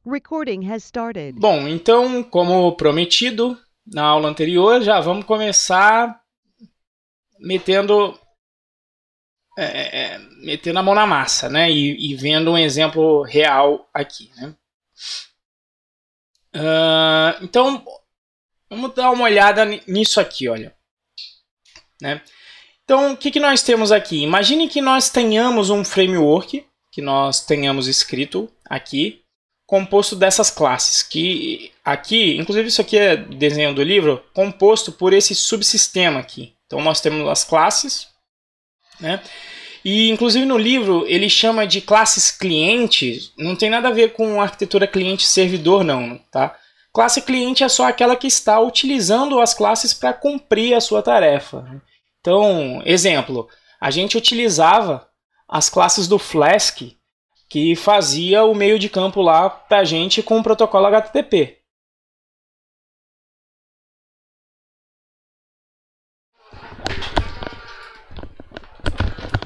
Recording has started. Bom, então, como prometido na aula anterior, já vamos começar metendo a mão na massa, né? E vendo um exemplo real aqui, né? Então, vamos dar uma olhada nisso aqui, olha. Né? Então, o que nós temos aqui? Imagine que nós tenhamos um framework, que nós tenhamos escrito aqui, composto dessas classes, que aqui, inclusive isso aqui é desenho do livro, composto por esse subsistema aqui. Então nós temos as classes, né? E inclusive no livro ele chama de classes cliente, não tem nada a ver com arquitetura cliente-servidor não, tá? Classe cliente é só aquela que está utilizando as classes para cumprir a sua tarefa. Então, exemplo, a gente utilizava as classes do Flask, que fazia o meio de campo lá para a gente com o protocolo HTTP.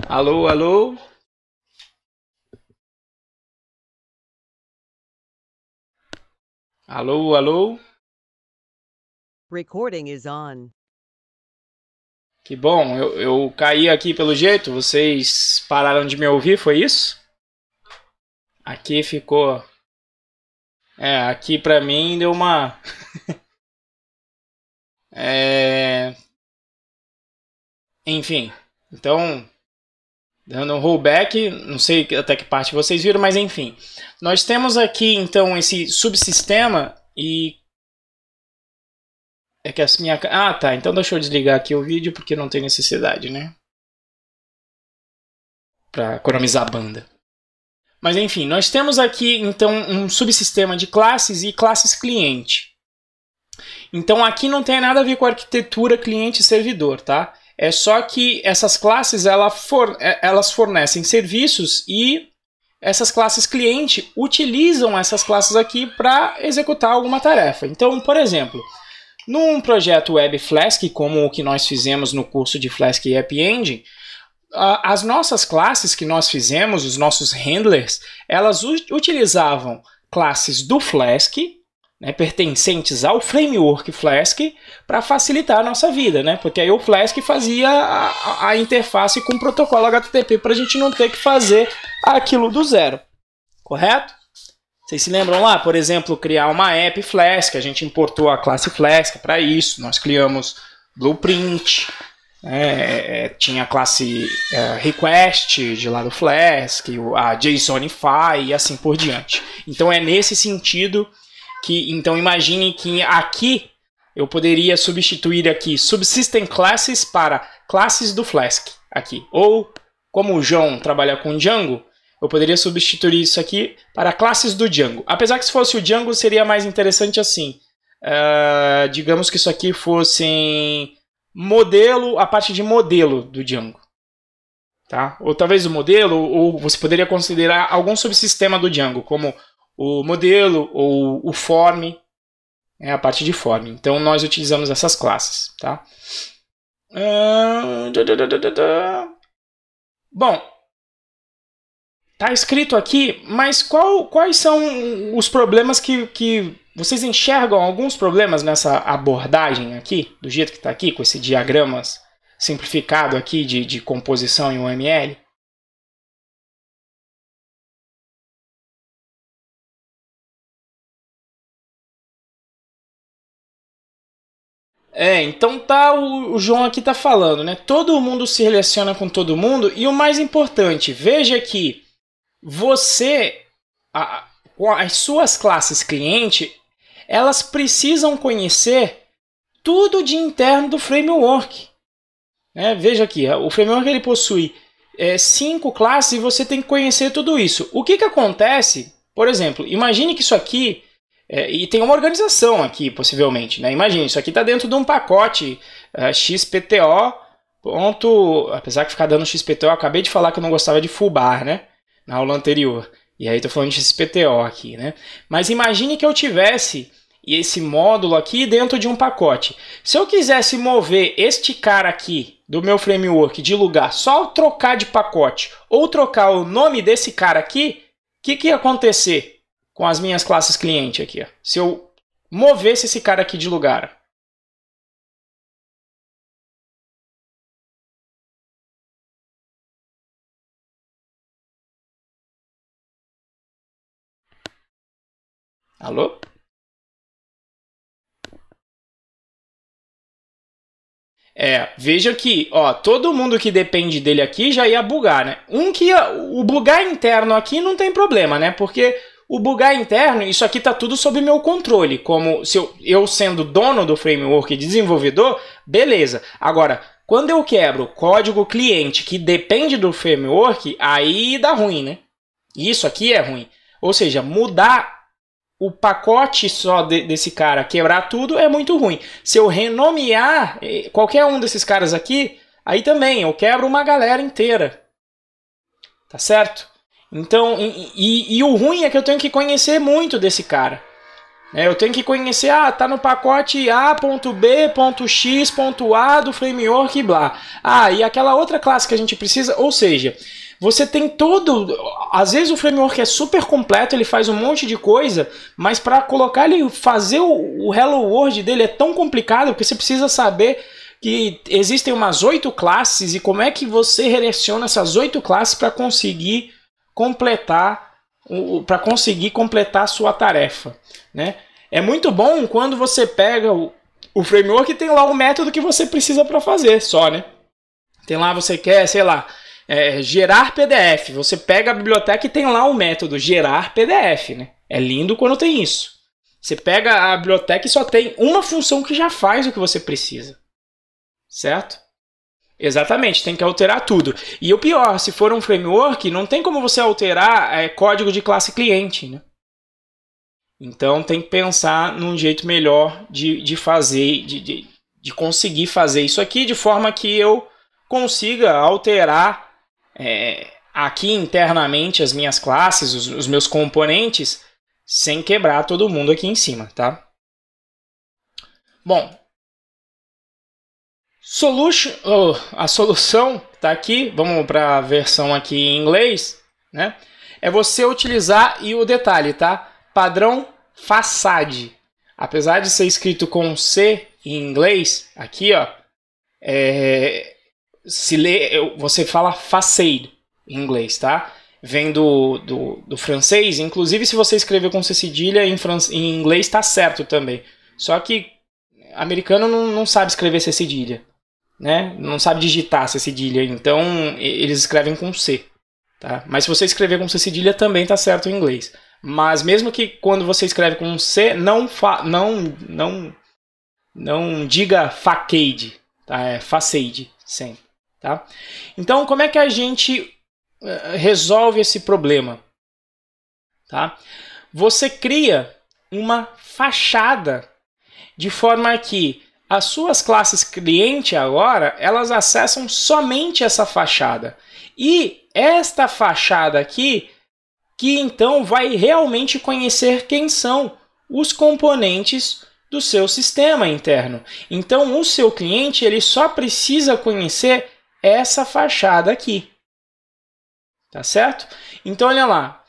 Alô, alô? Alô, alô? Recording is on. Que bom, eu caí aqui pelo jeito, vocês pararam de me ouvir, foi isso? Aqui ficou... aqui pra mim deu uma... Enfim, então, dando um rollback, não sei até que parte vocês viram, mas enfim. Nós temos aqui, então, esse subsistema e... É que a minha... Ah, tá, então deixa eu desligar aqui o vídeo, porque não tem necessidade, né? Pra economizar a banda. Mas enfim, nós temos aqui então um subsistema de classes e classes cliente. Então aqui não tem nada a ver com arquitetura cliente-servidor, tá? É só que essas classes elas fornecem serviços e essas classes cliente utilizam essas classes aqui para executar alguma tarefa. Então, por exemplo, num projeto Web Flask, como o que nós fizemos no curso de Flask e App Engine, as nossas classes que nós fizemos, os nossos handlers, elas utilizavam classes do Flask, né, pertencentes ao framework Flask, para facilitar a nossa vida, né? Porque aí o Flask fazia a interface com o protocolo HTTP para a gente não ter que fazer aquilo do zero, correto? Vocês se lembram lá, por exemplo, criar uma app Flask, a gente importou a classe Flask para isso, nós criamos Blueprint, tinha a classe request de lá do Flask, a JSONify e assim por diante. Então é nesse sentido que, então imagine que aqui eu poderia substituir aqui subsystem classes para classes do Flask aqui. Ou como o João trabalha com Django, eu poderia substituir isso aqui para classes do Django. Apesar que se fosse o Django seria mais interessante assim. Digamos que isso aqui fosse modelo, a parte de modelo do Django, tá? Ou talvez o modelo, ou você poderia considerar algum subsistema do Django, como o modelo ou o form, a parte de form. Então nós utilizamos essas classes, tá? Bom, tá escrito aqui, mas quais são os problemas que vocês enxergam alguns problemas nessa abordagem aqui, do jeito que está aqui, com esse diagrama simplificado aqui de composição em UML? Então tá, o João aqui está falando, né? Todo mundo se relaciona com todo mundo e o mais importante, veja que você, com as suas classes cliente, elas precisam conhecer tudo de interno do framework. Veja aqui, o framework ele possui 5 classes e você tem que conhecer tudo isso. O que acontece? Por exemplo, imagine que isso aqui, e tem uma organização aqui possivelmente, né? Imagine, isso aqui está dentro de um pacote XPTO, apesar de ficar dando XPTO, eu acabei de falar que eu não gostava de fullbar, né? Na aula anterior. E aí estou falando de XPTO aqui, né? Mas imagine que eu tivesse esse módulo aqui dentro de um pacote. Se eu quisesse mover este cara aqui do meu framework de lugar, só trocar de pacote ou trocar o nome desse cara aqui, o que ia acontecer com as minhas classes cliente aqui, ó. Se eu movesse esse cara aqui de lugar. Alô? Veja que, ó, todo mundo que depende dele aqui já ia bugar, né? O bugar interno aqui não tem problema, né? Porque o bugar interno, isso aqui tá tudo sob meu controle. Como se eu sendo dono do framework e desenvolvedor, beleza. Agora, quando eu quebro código cliente que depende do framework, aí dá ruim, né? Isso aqui é ruim. Ou seja, mudar o pacote só desse cara, quebrar tudo, é muito ruim. Se eu renomear qualquer um desses caras aqui, aí também eu quebro uma galera inteira. Tá certo? Então, e o ruim é que eu tenho que conhecer muito desse cara. Eu tenho que conhecer, tá no pacote A.B.X.A do framework e blá. E aquela outra classe que a gente precisa, ou seja, você tem todo... Às vezes o framework é super completo, ele faz um monte de coisa, mas para colocar ele, fazer o Hello World dele é tão complicado, porque você precisa saber que existem umas 8 classes e como é que você releciona essas 8 classes para conseguir completar a sua tarefa, né? É muito bom quando você pega o framework e tem lá o método que você precisa para fazer só, né? Tem lá, você quer, sei lá, gerar PDF. Você pega a biblioteca e tem lá o método gerar PDF, né? É lindo quando tem isso. Você pega a biblioteca e só tem uma função que já faz o que você precisa. Certo? Exatamente, tem que alterar tudo. E o pior, se for um framework, não tem como você alterar código de classe cliente, né? Então tem que pensar num jeito melhor de fazer, de conseguir fazer isso aqui de forma que eu consiga alterar aqui internamente as minhas classes, os meus componentes, sem quebrar todo mundo aqui em cima, tá? Bom, a solução está aqui, vamos para a versão aqui em inglês, né? É você utilizar, e o detalhe, tá? Padrão Facade. Apesar de ser escrito com C em inglês, aqui, ó, se lê, você fala facade em inglês, tá? Vem do francês, inclusive se você escrever com C cedilha em inglês está certo também. Só que americano não sabe escrever C cedilha, né? Não sabe digitar C cedilha, então eles escrevem com C, tá? Mas se você escrever com C cedilha também está certo em inglês. Mas mesmo que quando você escreve com C, não diga facade, tá? É facade sempre, tá? Então, como é que a gente resolve esse problema? Tá? Você cria uma fachada de forma que as suas classes cliente agora, elas acessam somente essa fachada. E esta fachada aqui, que então vai realmente conhecer quem são os componentes do seu sistema interno. Então, o seu cliente ele só precisa conhecer essa fachada aqui. Tá certo? Então, olha lá.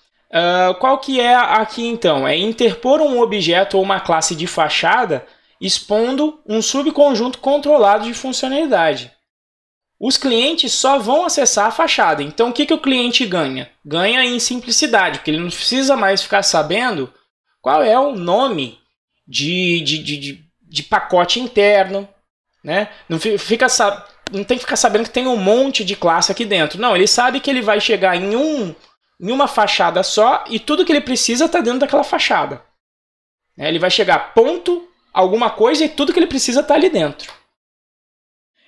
Qual que é aqui, então? É interpor um objeto ou uma classe de fachada expondo um subconjunto controlado de funcionalidade. Os clientes só vão acessar a fachada. Então, o que o cliente ganha? Ganha em simplicidade, porque ele não precisa mais ficar sabendo qual é o nome de pacote interno, né? Não tem que ficar sabendo que tem um monte de classe aqui dentro. Não, ele sabe que ele vai chegar em uma fachada só e tudo que ele precisa está dentro daquela fachada. Ele vai chegar ponto, alguma coisa e tudo que ele precisa está ali dentro.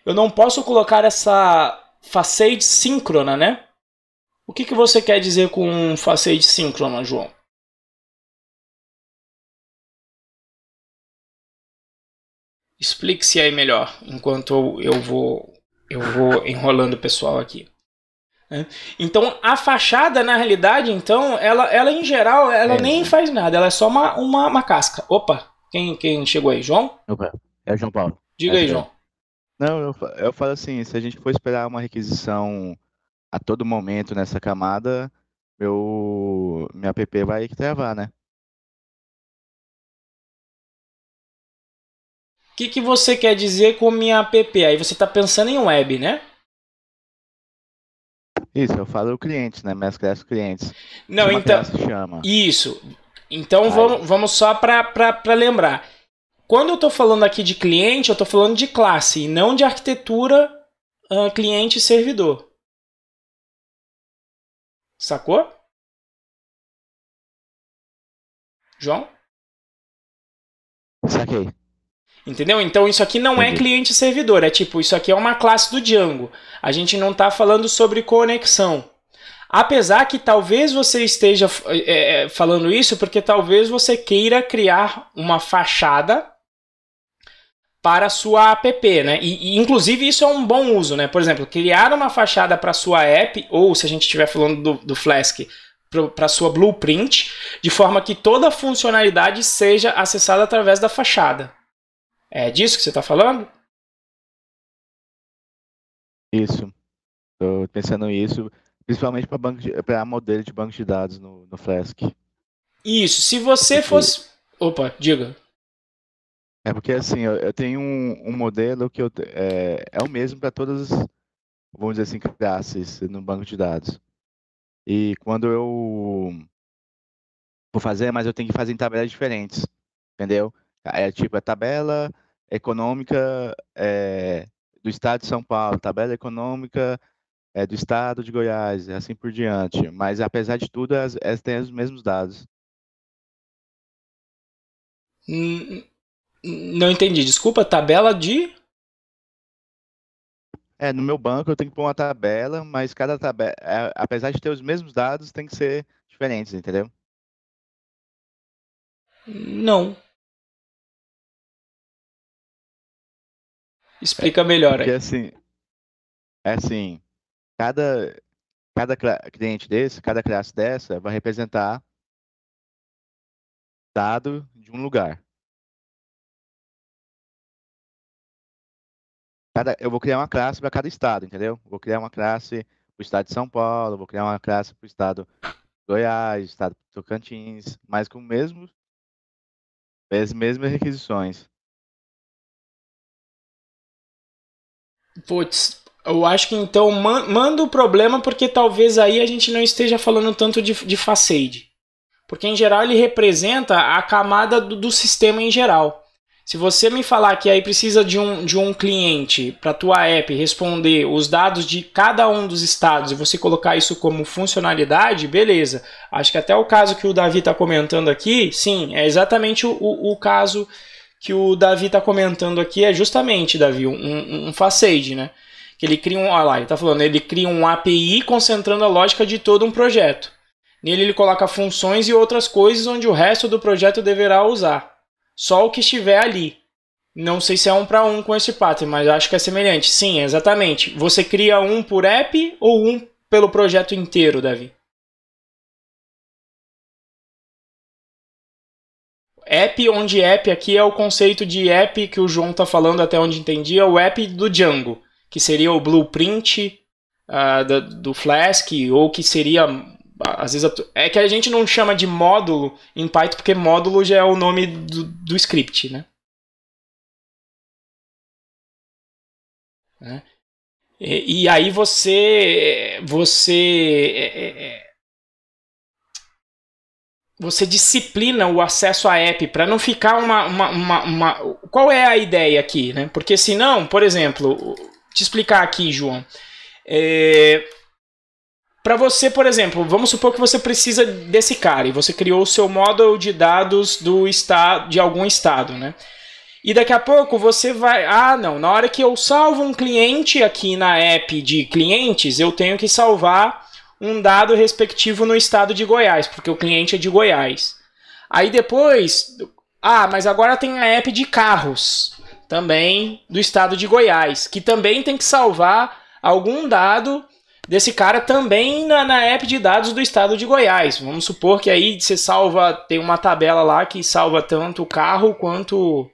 Eu não posso colocar essa facade síncrona, né? O que você quer dizer com facade síncrona, João? Explique-se aí melhor, enquanto eu vou enrolando o pessoal aqui. Então, a fachada, na realidade, então, ela em geral, ela nem faz nada, ela é só uma casca. Opa, quem chegou aí? João? Opa, é o João Paulo. Diga aí, João. Não, eu falo assim, se a gente for esperar uma requisição a todo momento nessa camada, minha app vai travar, né? que você quer dizer com minha app? Aí você está pensando em web, né? Isso, eu falo clientes, né? Minhas classes clientes. Não, Se uma então. classe chama. Isso. Então Aí, vamos só para lembrar. Quando eu estou falando aqui de cliente, eu estou falando de classe e não de arquitetura cliente e servidor. Sacou? João? saquei. Entendeu? Então isso aqui não é Entendi. cliente e servidor. É tipo, isso aqui é uma classe do Django. A gente não está falando sobre conexão. Apesar que talvez você esteja falando isso porque talvez você queira criar uma fachada para a sua app, né? E inclusive isso é um bom uso, né? Por exemplo, criar uma fachada para a sua app, ou se a gente estiver falando do Flask, para a sua blueprint, de forma que toda a funcionalidade seja acessada através da fachada. É disso que você está falando? Isso. Tô pensando nisso, principalmente para modelo de banco de dados no Flask. Isso. Se você Porque, fosse... Opa, diga. é porque assim, eu tenho um modelo que é o mesmo para todas as, vamos dizer assim, classes no banco de dados. E quando eu vou fazer, mas eu tenho que fazer em tabelas diferentes, entendeu? É tipo, a tabela econômica do estado de São Paulo, tabela econômica do estado de Goiás, e assim por diante. Mas apesar de tudo, elas têm os mesmos dados. Hum, Não entendi. Desculpa, tabela de... No meu banco eu tenho que pôr uma tabela, mas cada tabela, apesar de ter os mesmos dados, tem que ser diferentes, entendeu? Não. Explica melhor Porque aí. assim, cada, cliente desse, cada classe dessa vai representar dado de um lugar. Eu vou criar uma classe para cada estado, entendeu? Vou criar uma classe para o estado de São Paulo, vou criar uma classe para o estado de Goiás, estado de Tocantins, mas com as mesmas requisições. Putz, eu acho que então manda o problema porque talvez aí a gente não esteja falando tanto de facade. Porque em geral ele representa a camada do sistema em geral. Se você me falar que aí precisa de um cliente para a tua app responder os dados de cada um dos estados e você colocar isso como funcionalidade, beleza. Acho que até o caso que o Davi está comentando aqui, sim, é exatamente o caso que o Davi está comentando aqui, é justamente, Davi, um facade, né? Que ele cria olha lá, ele está falando, ele cria um API concentrando a lógica de todo um projeto. Nele ele coloca funções e outras coisas onde o resto do projeto deverá usar. Só o que estiver ali. Não sei se é um para um com esse pattern, mas acho que é semelhante. Sim, exatamente. Você cria um por app ou um pelo projeto inteiro, Davi? App, onde app aqui é o conceito de app que o João está falando, até onde entendi, é o app do Django, que seria o blueprint do Flask, ou que seria... Às vezes é que a gente não chama de módulo em Python, porque módulo já é o nome do script, né? E aí você disciplina o acesso à app para não ficar uma... Qual é a ideia aqui, né? Porque senão, por exemplo, te explicar aqui, João. Para você, por exemplo, vamos supor que você precisa desse cara e você criou o seu módulo de dados de algum estado, né? E daqui a pouco você vai... não, na hora que eu salvo um cliente aqui na app de clientes, eu tenho que salvar um dado respectivo no estado de Goiás, porque o cliente é de Goiás. Aí depois... mas agora tem a app de carros, também do estado de Goiás, que também tem que salvar algum dado desse cara também na app de dados do estado de Goiás. Vamos supor que aí você salva... Tem uma tabela lá que salva tanto o carro quanto...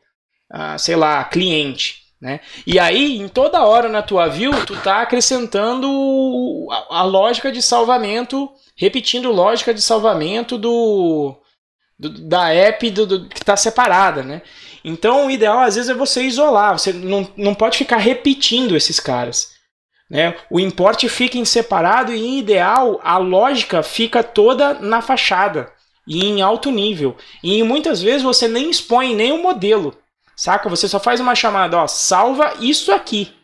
sei lá, cliente, né? E aí, em toda hora na tua view, tu tá acrescentando a lógica de salvamento, repetindo lógica de salvamento da app que está separada, né? Então o ideal às vezes é você isolar, você não pode ficar repetindo esses caras. Né? O import fica em separado e em ideal a lógica fica toda na fachada e em alto nível. E muitas vezes você nem expõe nem o modelo, saca? Você só faz uma chamada, ó, salva isso aqui.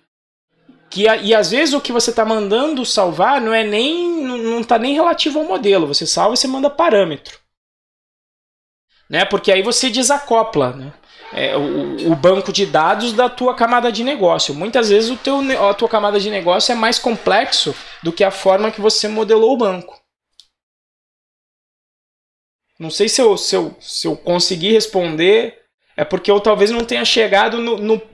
E às vezes o que você está mandando salvar não está nem relativo ao modelo. Você salva e você manda parâmetro. Né? Porque aí você desacopla, né? O banco de dados da tua camada de negócio. Muitas vezes a tua camada de negócio é mais complexo do que a forma que você modelou o banco. Não sei se eu consegui responder, é porque eu talvez não tenha chegado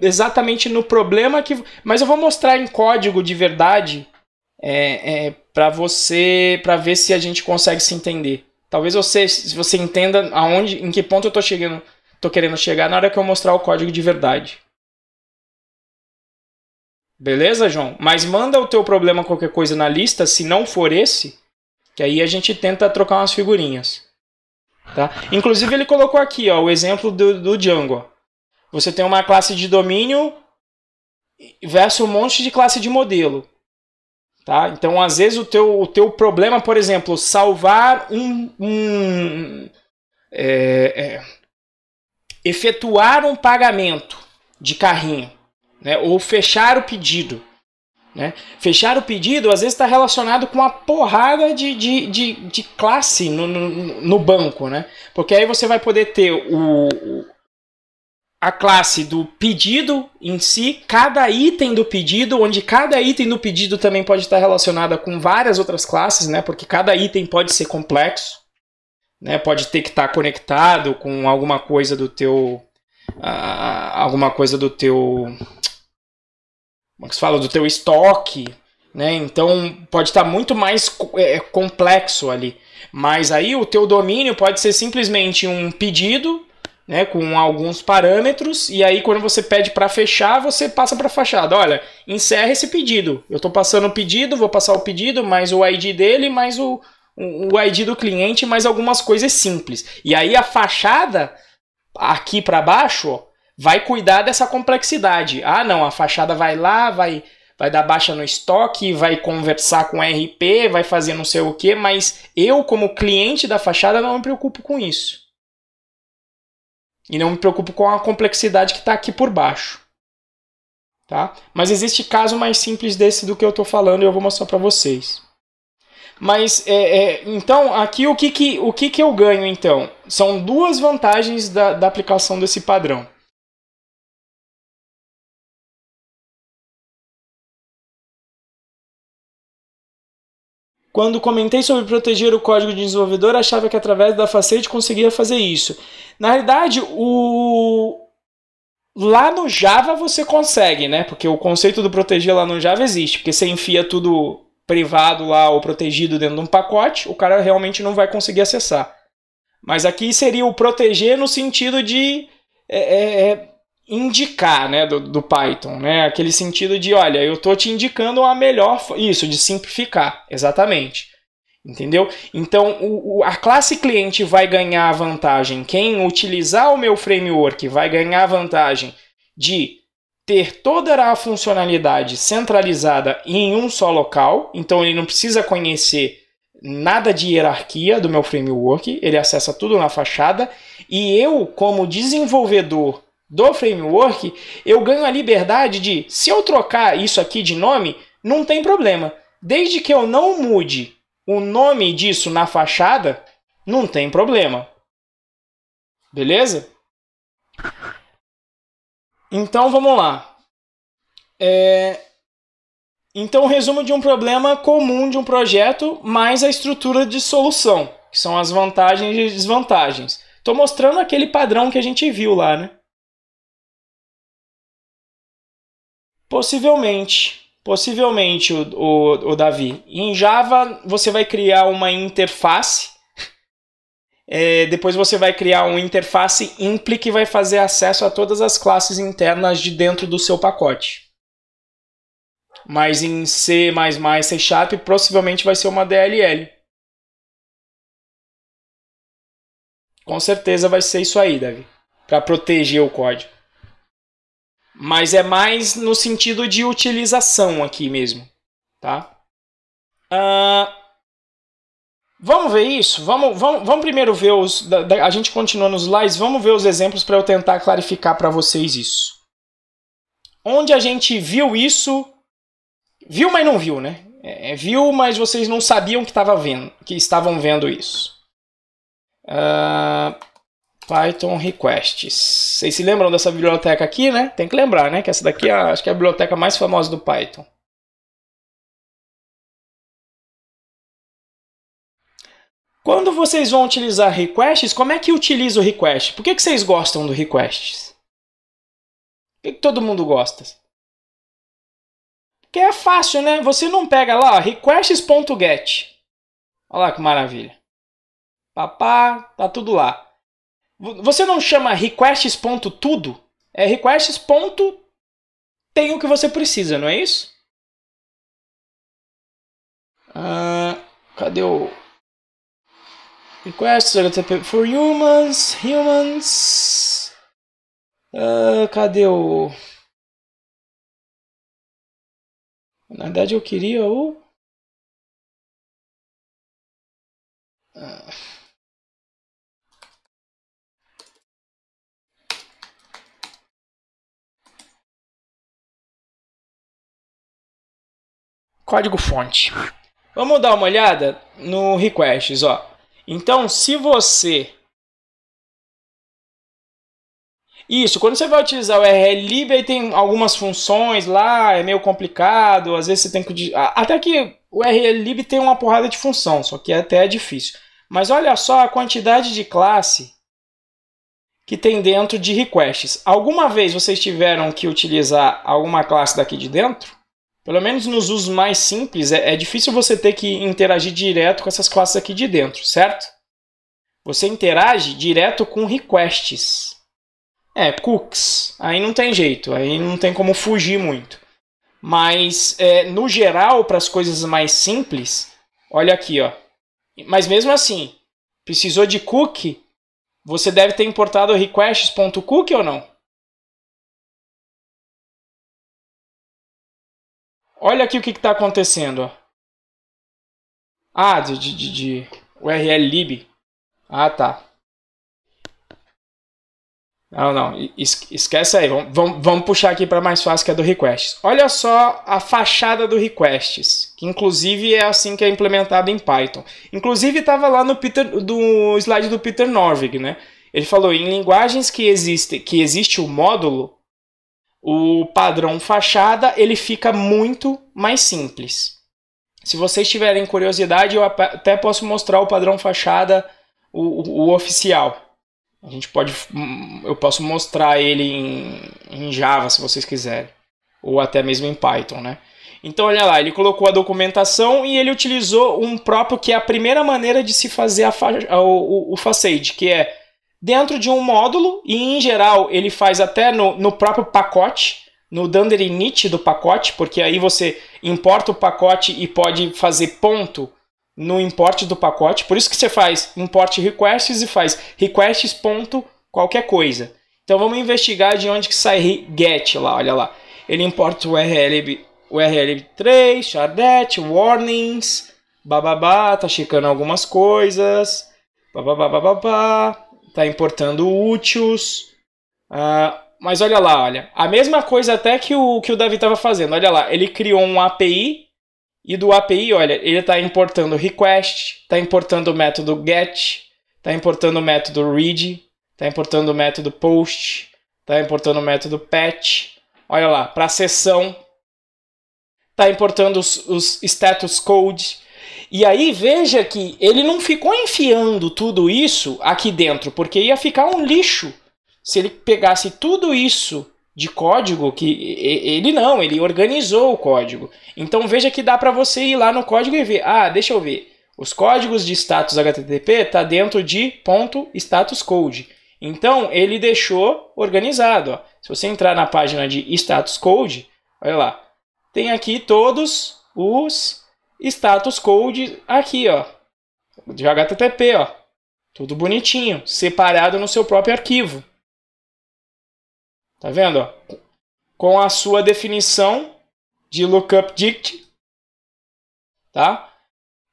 exatamente no problema que... Mas eu vou mostrar em código de verdade para ver se a gente consegue se entender. Talvez você entenda em que ponto eu tô querendo chegar na hora que eu mostrar o código de verdade. Beleza, João? Mas manda o teu problema, qualquer coisa na lista, se não for esse, que aí a gente tenta trocar umas figurinhas. Tá? Inclusive ele colocou aqui, ó, o exemplo do Django. Você tem uma classe de domínio versus um monte de classe de modelo. Tá? Então, às vezes, o teu problema, por exemplo, salvar efetuar um pagamento de carrinho, né? Ou fechar o pedido. Né? Fechar o pedido, às vezes, está relacionado com uma porrada de classe no banco. Né? Porque aí você vai poder ter a classe do pedido em si, cada item do pedido, onde cada item do pedido também pode estar relacionado com várias outras classes, né? Porque cada item pode ser complexo, né? Pode ter que estar conectado com alguma coisa do teu... como é que se fala? Do teu estoque, né? Então pode estar muito mais complexo ali. Mas aí o teu domínio pode ser simplesmente um pedido, né, com alguns parâmetros, e aí quando você pede para fechar, você passa para a fachada. Olha, encerra esse pedido. Eu estou passando o pedido, vou passar o pedido, mais o ID dele, mais o ID do cliente, mais algumas coisas simples. E aí a fachada, aqui para baixo, ó, vai cuidar dessa complexidade. Ah, não, a fachada vai lá, vai dar baixa no estoque, vai conversar com o RP, vai fazer não sei o que, mas eu, como cliente da fachada, não me preocupo com isso. E não me preocupo com a complexidade que está aqui por baixo. Tá? Mas existe caso mais simples desse do que eu estou falando e eu vou mostrar para vocês. Mas, então, aqui o que eu ganho, então? São duas vantagens da aplicação desse padrão. Quando comentei sobre proteger o código de desenvolvedor, achava que através da Faceit conseguia fazer isso. Na realidade, lá no Java você consegue, né? Porque o conceito do proteger lá no Java existe. Porque você enfia tudo privado lá ou protegido dentro de um pacote, o cara realmente não vai conseguir acessar. Mas aqui seria o proteger no sentido de indicar, né, do Python, né? Aquele sentido de, olha, eu estou te indicando a melhor... Isso, de simplificar, exatamente. Entendeu? Então, a classe cliente vai ganhar a vantagem. Quem utilizar o meu framework vai ganhar a vantagem de ter toda a funcionalidade centralizada em um só local. Então, ele não precisa conhecer nada de hierarquia do meu framework. Ele acessa tudo na fachada. E eu, como desenvolvedor do framework, eu ganho a liberdade de, se eu trocar isso aqui de nome, não tem problema. Desde que eu não mude o nome disso na fachada, não tem problema. Beleza? Então vamos lá. Então, resumo de um problema comum de um projeto, mais a estrutura de solução, que são as vantagens e desvantagens. Estou mostrando aquele padrão que a gente viu lá, né? Possivelmente, o Davi. Em Java, você vai criar uma interface. Depois você vai criar uma interface impli que vai fazer acesso a todas as classes internas de dentro do seu pacote. Mas em C++, C Sharp, possivelmente vai ser uma DLL. Com certeza vai ser isso aí, Davi. para proteger o código. Mas é mais no sentido de utilização aqui mesmo, tá? Vamos ver isso? Vamos primeiro ver a gente continua nos slides, vamos ver os exemplos para eu tentar clarificar para vocês isso. Onde a gente viu isso... Viu, mas não viu, né? Viu, mas vocês não sabiam que estavam vendo isso. Python Requests. Vocês se lembram dessa biblioteca aqui, né? Tem que lembrar, né? Que essa daqui acho que é a biblioteca mais famosa do Python. Quando vocês vão utilizar requests, como é que utiliza o request? Por que vocês gostam do requests? Por que todo mundo gosta? Porque é fácil, né? Você não pega lá, requests.get. Olha lá que maravilha. Papá, tá tudo lá. Você não chama requests.tudo? É requests. Tem o que você precisa, não é isso? Cadê o... Requests HTTP for humans. Cadê o... Na verdade eu queria o... Código-fonte. Vamos dar uma olhada no requests, ó. Então, se você... Isso, quando você vai utilizar o URL lib, aí tem algumas funções lá, é meio complicado, às vezes você tem que... Até que o URL lib tem uma porrada de função, só que até é difícil. Mas olha só a quantidade de classe que tem dentro de requests. Alguma vez vocês tiveram que utilizar alguma classe daqui de dentro? Pelo menos nos usos mais simples, é difícil você ter que interagir direto com essas classes aqui de dentro, certo? Você interage direto com requests. Cookies. Aí não tem jeito, aí não tem como fugir muito. Mas, no geral, para as coisas mais simples, olha aqui, ó. Mas mesmo assim, precisou de cookie, você deve ter importado o requests.cookie ou não? Olha aqui o que está acontecendo. Ó. De URL lib. Ah, tá. Não. Esquece aí. Vamos puxar aqui para mais fácil, que é do requests. Olha só a fachada do requests, que inclusive é assim que é implementado em Python. Inclusive estava lá no slide do Peter Norvig, né? Ele falou, em linguagens que existe o módulo, o padrão fachada ele fica muito mais simples. Se vocês tiverem curiosidade, eu até posso mostrar o padrão fachada, o oficial. Eu posso mostrar ele em Java, se vocês quiserem. Ou até mesmo em Python, né? Então, olha lá, ele colocou a documentação e ele utilizou um próprio, que é a primeira maneira de se fazer o facade, que é dentro de um módulo, e em geral ele faz até no próprio pacote, no dunder init do pacote, porque aí você importa o pacote e pode fazer ponto no import do pacote. Por isso que você faz import requests e faz requests ponto qualquer coisa. Então vamos investigar de onde que sai get lá, olha lá. Ele importa o URL 3, chardet, warnings, bababá, tá checando algumas coisas, bababá. Está importando úteis. Mas olha lá, olha. A mesma coisa até que o Davi estava fazendo. Olha lá, ele criou um API. E do API, olha, ele está importando request, está importando o método get, está importando o método read, está importando o método post, está importando o método patch. Olha lá, para a sessão. Está importando os status code. E aí veja que ele não ficou enfiando tudo isso aqui dentro, porque ia ficar um lixo se ele pegasse tudo isso de código, que ele organizou o código. Então veja que dá para você ir lá no código e ver, deixa eu ver, os códigos de status HTTP está dentro de .status code. Então ele deixou organizado. Ó. Se você entrar na página de status code, olha lá, tem aqui todos os status code aqui, ó, de HTTP, ó, tudo bonitinho, separado no seu próprio arquivo. Tá vendo? Ó? Com a sua definição de lookup dict, tá?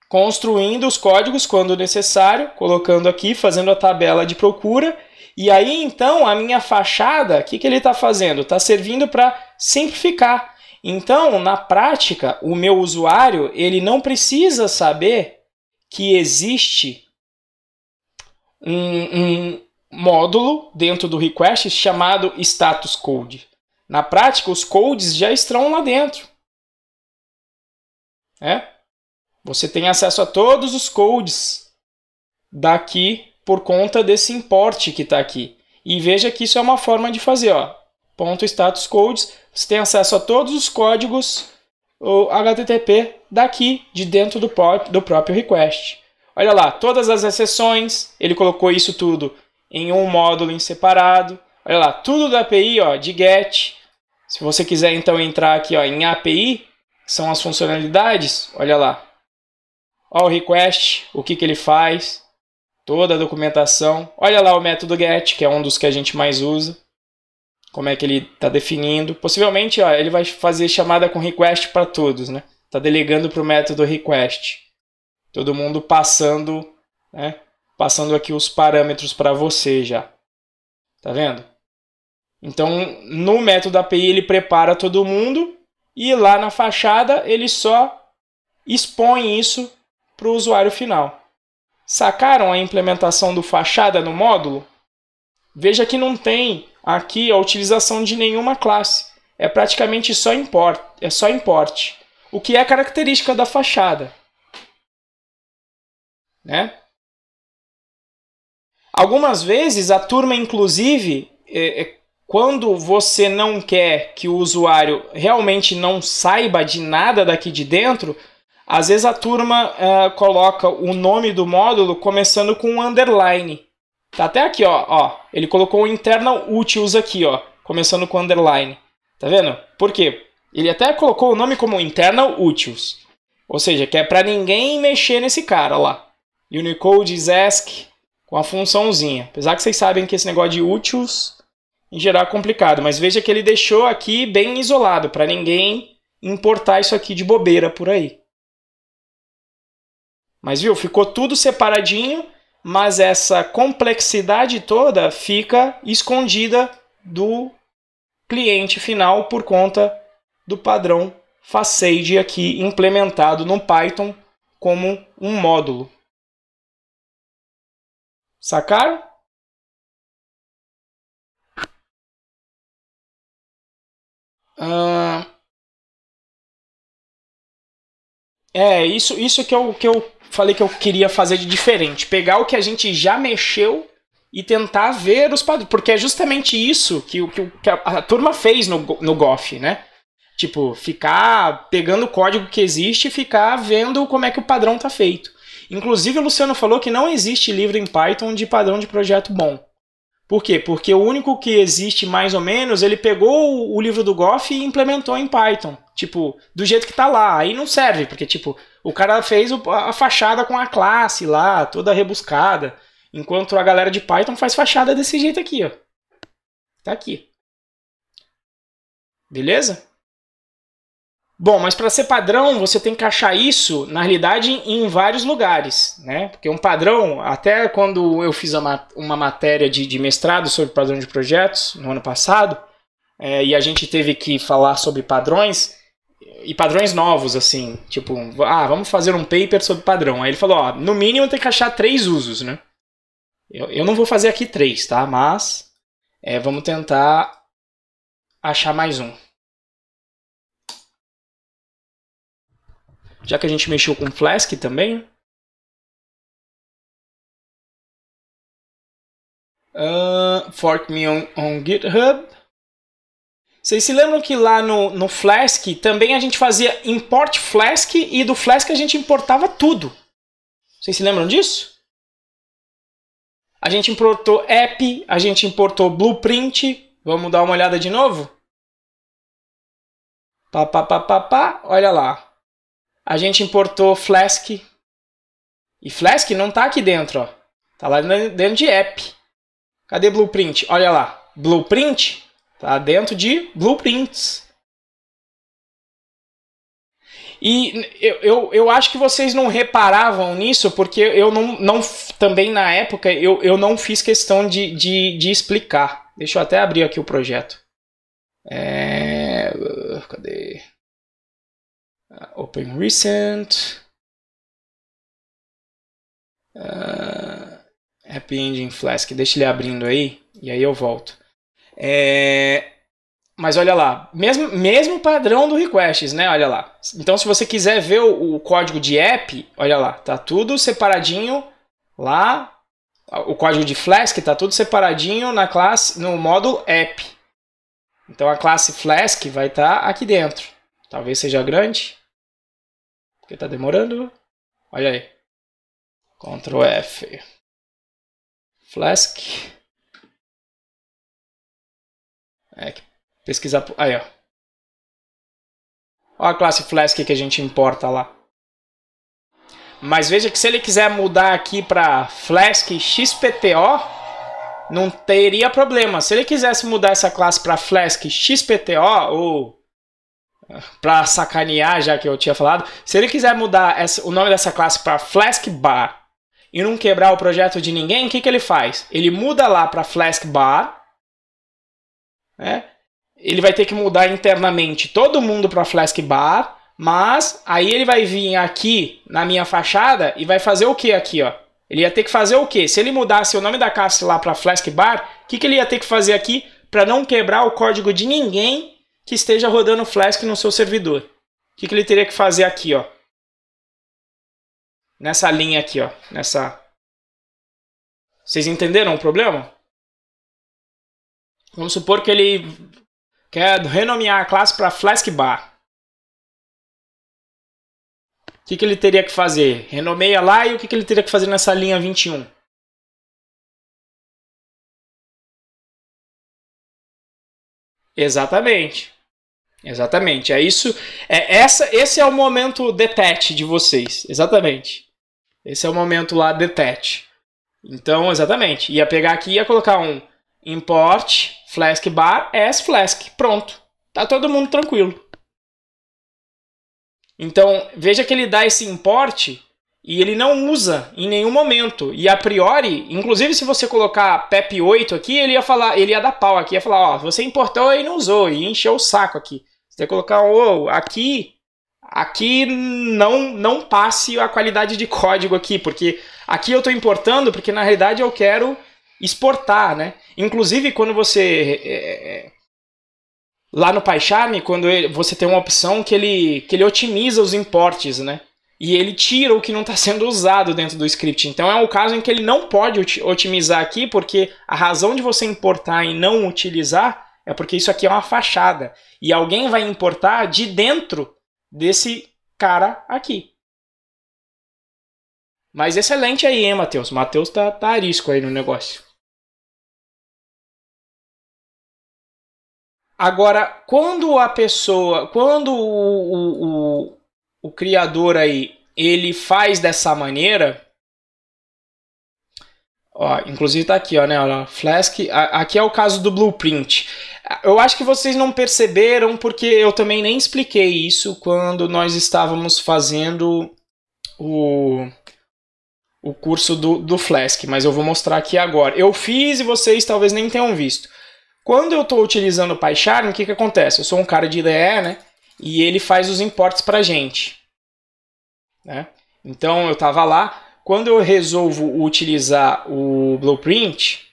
Construindo os códigos quando necessário, colocando aqui, fazendo a tabela de procura. E aí, então, a minha fachada, o que ele está fazendo? Está servindo para simplificar. Então, na prática, o meu usuário ele não precisa saber que existe um módulo dentro do request chamado status code. Na prática, os codes já estão lá dentro. Você tem acesso a todos os codes daqui por conta desse import que está aqui. E veja que isso é uma forma de fazer. Ponto status codes. Você tem acesso a todos os códigos HTTP daqui, de dentro do próprio request. Olha lá, todas as exceções. Ele colocou isso tudo em um módulo em separado. Olha lá, tudo da API de GET. Se você quiser então entrar aqui em API, que são as funcionalidades, olha lá. Olha o request, o que ele faz, toda a documentação. Olha lá o método GET, que é um dos que a gente mais usa. Como é que ele está definindo. Possivelmente ele vai fazer chamada com request para todos. Está delegando para o método request. Todo mundo passando, passando aqui os parâmetros para você já. Tá vendo? Então, no método API ele prepara todo mundo e lá na fachada ele só expõe isso para o usuário final. Sacaram a implementação do fachada no módulo? Veja que não tem aqui a utilização de nenhuma classe. É praticamente só import. O que é característica da fachada. Algumas vezes a turma, inclusive, quando você não quer que o usuário realmente não saiba de nada daqui de dentro, às vezes a turma coloca o nome do módulo começando com um underline. Tá até aqui, ele colocou o internal utils aqui, começando com underline. Tá vendo? Por quê? Ele até colocou o nome como internal utils. Ou seja, que é para ninguém mexer nesse cara lá. Unicode is ask com a funçãozinha. Apesar que vocês sabem que esse negócio de utils em geral é complicado, mas veja que ele deixou aqui bem isolado para ninguém importar isso aqui de bobeira por aí. Mas viu, ficou tudo separadinho, mas essa complexidade toda fica escondida do cliente final por conta do padrão Facade aqui implementado no Python como um módulo. Sacaram? Isso que eu falei que eu queria fazer de diferente. Pegar o que a gente já mexeu e tentar ver os padrões. Porque é justamente isso que a turma fez no Goff, Tipo, ficar pegando o código que existe e ficar vendo como é que o padrão está feito. Inclusive, o Luciano falou que não existe livro em Python de padrão de projeto bom. Por quê? Porque o único que existe mais ou menos, ele pegou o livro do Goff e implementou em Python. Tipo, do jeito que está lá. Aí não serve, porque tipo, o cara fez a fachada com a classe lá, toda rebuscada. Enquanto a galera de Python faz fachada desse jeito aqui, Tá aqui. Beleza? Bom, mas para ser padrão, você tem que achar isso, na realidade, em vários lugares, Porque um padrão, até quando eu fiz uma matéria de mestrado sobre padrão de projetos, no ano passado, e a gente teve que falar sobre padrões, e padrões novos, assim, tipo, vamos fazer um paper sobre padrão. Aí ele falou, no mínimo tem que achar 3 usos, Eu não vou fazer aqui 3, tá? Mas vamos tentar achar mais um. Já que a gente mexeu com Flask também. Fork me on GitHub. Vocês se lembram que lá no Flask também a gente fazia import Flask e do Flask a gente importava tudo. Vocês se lembram disso? A gente importou app, a gente importou blueprint. Vamos dar uma olhada de novo? Olha lá. A gente importou Flask. E Flask não está aqui dentro, Está lá dentro de app. Cadê Blueprint? Olha lá. Blueprint Tá dentro de blueprints. E eu acho que vocês não reparavam nisso, porque eu não também na época eu não fiz questão de explicar. Deixa eu até abrir aqui o projeto. Cadê? Open Recent. App Engine Flask. Deixa ele abrindo aí, e aí eu volto. Mas olha lá, mesmo padrão do requests, né? Olha lá. Então, se você quiser ver o código de app, olha lá, tá tudo separadinho lá. O código de Flask tá tudo separadinho na classe, no módulo app. Então, a classe Flask vai estar aqui dentro. Talvez seja grande, porque tá demorando. Olha aí. Ctrl F. Flask. Pesquisar. Aí, ó. Olha a classe Flask que a gente importa lá. Mas veja que se ele quiser mudar aqui para Flask XPTO, não teria problema. Se ele quisesse mudar essa classe para Flask XPTO, ou para sacanear, já que eu tinha falado, se ele quiser mudar o nome dessa classe para Flask Bar e não quebrar o projeto de ninguém, o que ele faz? Ele muda lá para Flask Bar, né? Ele vai ter que mudar internamente todo mundo para Flask Bar, mas aí ele vai vir aqui na minha fachada e vai fazer o que aqui, ó? Ele ia ter que fazer o que? Se ele mudasse o nome da classe lá para Flask Bar, o que ele ia ter que fazer aqui para não quebrar o código de ninguém que esteja rodando Flask no seu servidor? O que ele teria que fazer aqui, ó? Nessa linha aqui, ó. Vocês entenderam o problema? Vamos supor que ele quer renomear a classe para Flask Bar. O que ele teria que fazer? Renomeia lá e o que ele teria que fazer nessa linha 21? Exatamente. Exatamente. É isso. Esse é o momento detach de vocês. Exatamente. Esse é o momento lá detach. Então, exatamente. Ia pegar aqui e ia colocar um import Flask Bar as Flask. Pronto. Tá todo mundo tranquilo. Então, veja que ele dá esse import e ele não usa em nenhum momento. E a priori, inclusive se você colocar PEP8 aqui, ele ia dar pau aqui, ia falar, ó, você importou e não usou, e encheu o saco aqui. Você tem que colocar aqui não passe a qualidade de código aqui, porque aqui eu estou importando porque na realidade eu quero exportar, né? Inclusive quando você lá no PyCharm, quando você tem uma opção que ele otimiza os imports, né? E ele tira o que não está sendo usado dentro do script. Então é um caso em que ele não pode otimizar aqui, porque a razão de você importar e não utilizar é porque isso aqui é uma fachada. E alguém vai importar de dentro desse cara aqui. Mas excelente aí, hein, Matheus? Matheus tá arisco aí no negócio. Agora, quando o criador aí, ele faz dessa maneira, ó, inclusive tá aqui, ó, né, ó, Flask, aqui é o caso do blueprint. Eu acho que vocês não perceberam, porque eu também nem expliquei isso quando nós estávamos fazendo o curso do Flask, mas eu vou mostrar aqui agora. Eu fiz e vocês talvez nem tenham visto. Quando eu estou utilizando o PyCharm, o que acontece? Eu sou um cara de IDE, né? E ele faz os imports para a gente. Né? Então eu estava lá. Quando eu resolvo utilizar o Blueprint,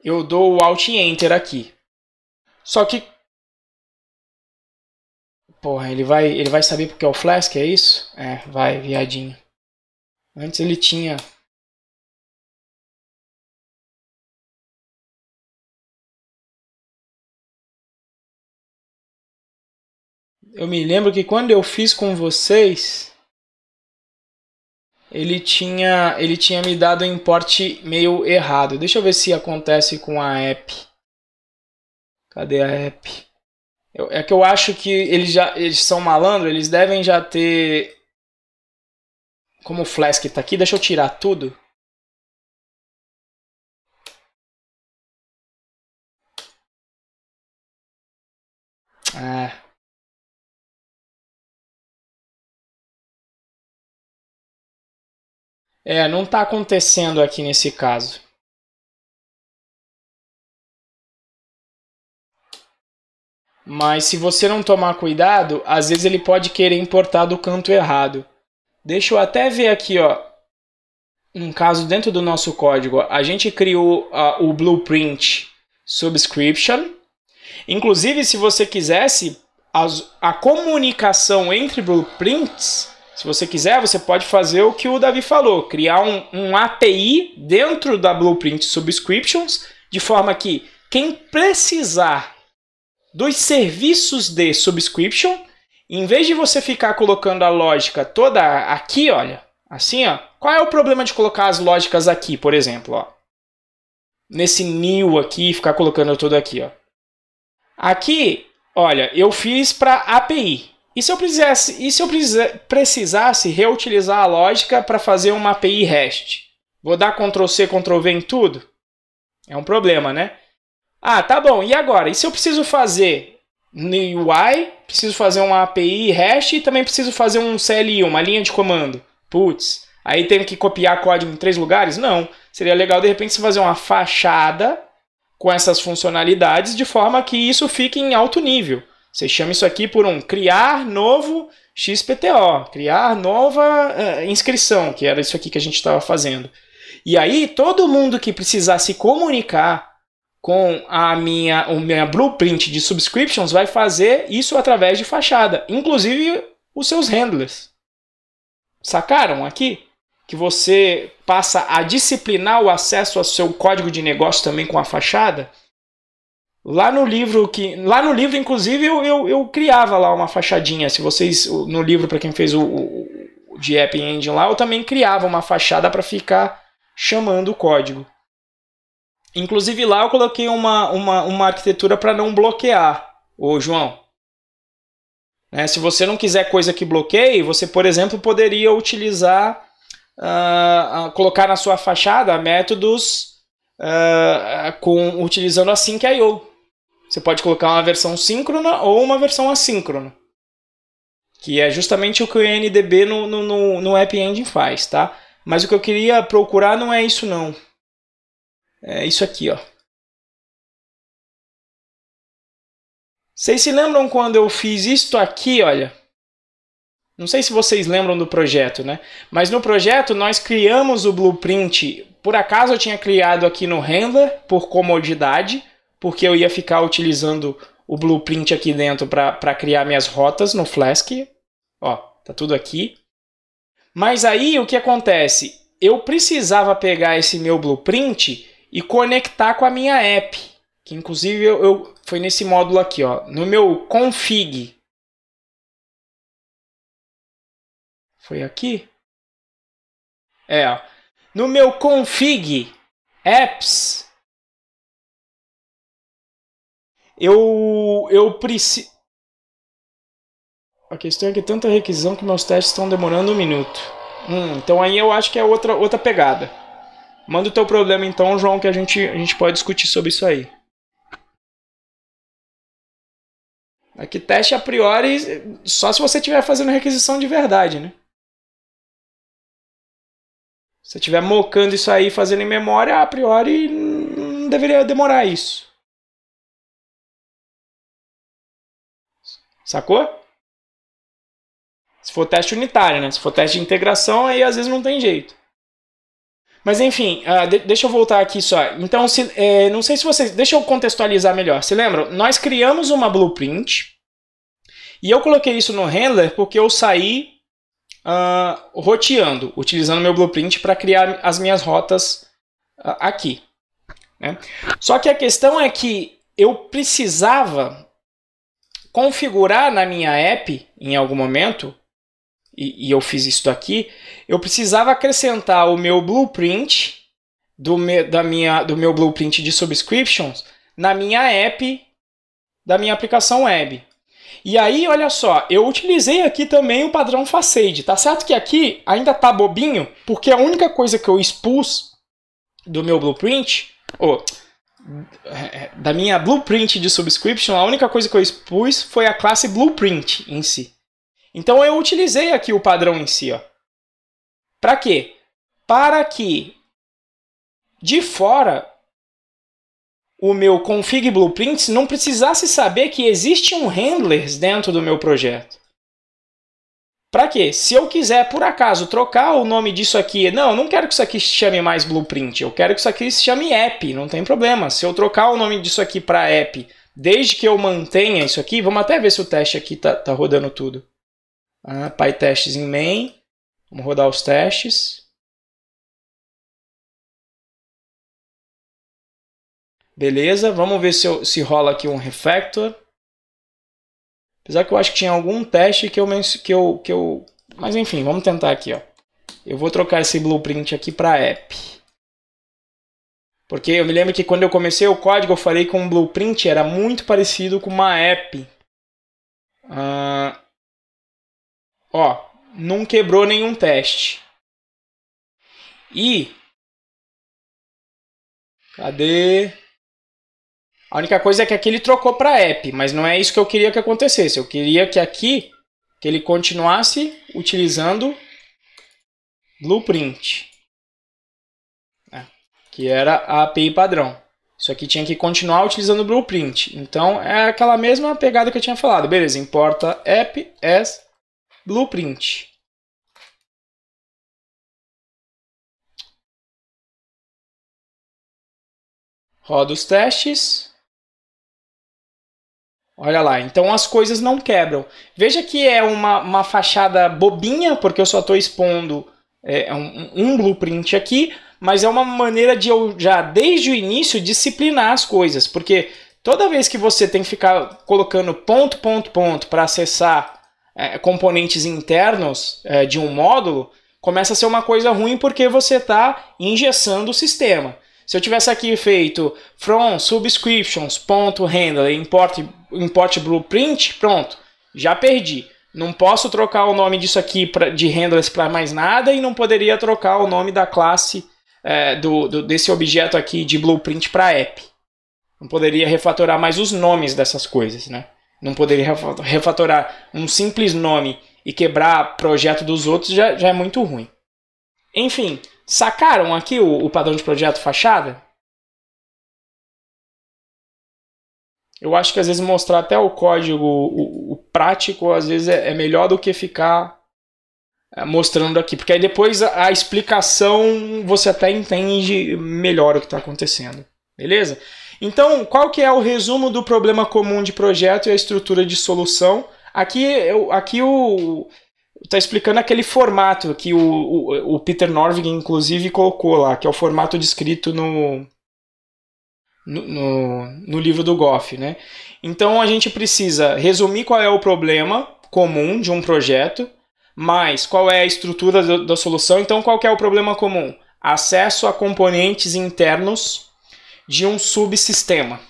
eu dou o Alt e Enter aqui. Só que... Porra, ele vai saber porque é o Flask, é isso? É, vai, viadinho. Antes ele tinha... Eu me lembro que quando eu fiz com vocês, ele tinha me dado um import meio errado. Deixa eu ver se acontece com a app. Cadê a app? É que eu acho que eles são malandros, eles devem já ter... Como o Flask está aqui, deixa eu tirar tudo. Ah. Não está acontecendo aqui nesse caso. Mas se você não tomar cuidado, às vezes ele pode querer importar do canto errado. Deixa eu até ver aqui, ó, um caso dentro do nosso código. A gente criou o Blueprint Subscription. Inclusive, se você quisesse, a comunicação entre blueprints, se você quiser, você pode fazer o que o Davi falou, criar um API dentro da Blueprint Subscriptions, de forma que quem precisar dos serviços de subscription, em vez de você ficar colocando a lógica toda aqui, olha, assim, ó, qual é o problema de colocar as lógicas aqui, por exemplo, ó, nesse new aqui, ficar colocando tudo aqui, ó. Aqui, olha, eu fiz para API. E se eu precisasse reutilizar a lógica para fazer uma API REST? Vou dar Ctrl+C, Ctrl+V em tudo? É um problema, né? Ah, tá bom. E agora? E se eu preciso fazer no UI, preciso fazer uma API REST e também preciso fazer um CLI, uma linha de comando? Putz, aí tenho que copiar código em 3 lugares? Não. Seria legal, de repente, você fazer uma fachada com essas funcionalidades de forma que isso fique em alto nível. Você chama isso aqui por criar novo XPTO, criar nova inscrição, que era isso aqui que a gente estava fazendo. E aí, todo mundo que precisar se comunicar com o minha blueprint de subscriptions vai fazer isso através de fachada, inclusive os seus handlers. Sacaram aqui? Que você passa a disciplinar o acesso ao seu código de negócio também com a fachada? Lá no livro, inclusive, eu criava lá uma fachadinha. Se vocês, no livro, para quem fez o de App Engine lá, eu também criava uma fachada para ficar chamando o código. Inclusive lá eu coloquei uma arquitetura para não bloquear, ô João. Se você não quiser coisa que bloqueie, você, por exemplo, poderia utilizar, colocar na sua fachada métodos utilizando a Sync.io. Você pode colocar uma versão síncrona ou uma versão assíncrona, que é justamente o que o NDB no App Engine faz, tá? Mas o que eu queria procurar não é isso não. É isso aqui, ó. Vocês se lembram quando eu fiz isto aqui, olha? Não sei se vocês lembram do projeto, né? Mas no projeto nós criamos o blueprint. Por acaso eu tinha criado aqui no Handler, por comodidade, porque eu ia ficar utilizando o blueprint aqui dentro para criar minhas rotas no Flask. Ó, tá tudo aqui. Mas aí o que acontece? Eu precisava pegar esse meu blueprint e conectar com a minha app. Que inclusive foi nesse módulo aqui, ó, no meu config. Foi aqui? Ó. No meu config apps, eu preciso... A questão é que tanta requisição que meus testes estão demorando 1 minuto. Então aí eu acho que é outra pegada. Manda o teu problema então, João, que a gente pode discutir sobre isso aí. Aqui teste a priori só se você estiver fazendo requisição de verdade, né? Se você estiver mocando isso aí, fazendo em memória, a priori não deveria demorar isso. Sacou? Se for teste unitário, né? Se for teste de integração, aí às vezes não tem jeito. Mas enfim, deixa eu voltar aqui só. Então, não sei se vocês... Deixa eu contextualizar melhor. Se lembram? Nós criamos uma blueprint e eu coloquei isso no handler porque eu saí roteando, utilizando meu blueprint para criar as minhas rotas aqui. Né? Só que a questão é que eu precisava configurar na minha app, em algum momento, e eu fiz isso daqui, eu precisava acrescentar o meu blueprint do meu blueprint de subscriptions na minha app da minha aplicação web. E aí, olha só, eu utilizei aqui também o padrão Facade. Tá certo que aqui ainda tá bobinho, porque a única coisa que eu expus do meu blueprint, da minha blueprint de subscription, a única coisa que eu expus foi a classe blueprint em si. Então eu utilizei aqui o padrão em si. Para quê? Para que de fora o meu config blueprints não precisasse saber que existe um handlers dentro do meu projeto. Para quê? Se eu quiser, por acaso, trocar o nome disso aqui, não quero que isso aqui se chame mais blueprint, eu quero que isso aqui se chame app, não tem problema. Se eu trocar o nome disso aqui para app, desde que eu mantenha isso aqui, vamos até ver se o teste aqui tá rodando tudo. PyTestes em main, vamos rodar os testes. Beleza, vamos ver se rola aqui um refactor. Apesar que eu acho que tinha algum teste que eu... Mas enfim, vamos tentar aqui. Eu vou trocar esse blueprint aqui para app. Porque eu me lembro que quando eu comecei o código eu falei que um blueprint era muito parecido com uma app. Não quebrou nenhum teste. E... cadê... A única coisa é que aqui ele trocou para app, mas não é isso que eu queria que acontecesse. Eu queria que aqui que ele continuasse utilizando blueprint, que era a API padrão. Isso aqui tinha que continuar utilizando blueprint. Então é aquela mesma pegada que eu tinha falado. Beleza, importa app as blueprint. Roda os testes. Olha lá, então as coisas não quebram. Veja que é uma fachada bobinha, porque eu só estou expondo um blueprint aqui, mas é uma maneira de eu já, desde o início, disciplinar as coisas. Porque toda vez que você tem que ficar colocando ponto para acessar componentes internos de um módulo, começa a ser uma coisa ruim porque você está engessando o sistema. Se eu tivesse aqui feito from subscriptions.handler import blueprint, pronto, já perdi. Não posso trocar o nome disso aqui de handlers para mais nada e não poderia trocar o nome da classe desse objeto aqui de blueprint para app. Não poderia refatorar mais os nomes dessas coisas, né? Não poderia refatorar um simples nome e quebrar projeto dos outros já é muito ruim. Enfim, sacaram aqui o padrão de projeto fachada? Eu acho que às vezes mostrar até o código, o prático, às vezes é melhor do que ficar mostrando aqui. Porque aí depois a explicação você até entende melhor o que está acontecendo. Beleza? Então, qual que é o resumo do problema comum de projeto e a estrutura de solução? Aqui está explicando aquele formato que o Peter Norvig, inclusive, colocou lá, que é o formato descrito no livro do Goff, né? Então a gente precisa resumir qual é o problema comum de um projeto, mais qual é a estrutura da solução. Então qual que é o problema comum? Acesso a componentes internos de um subsistema.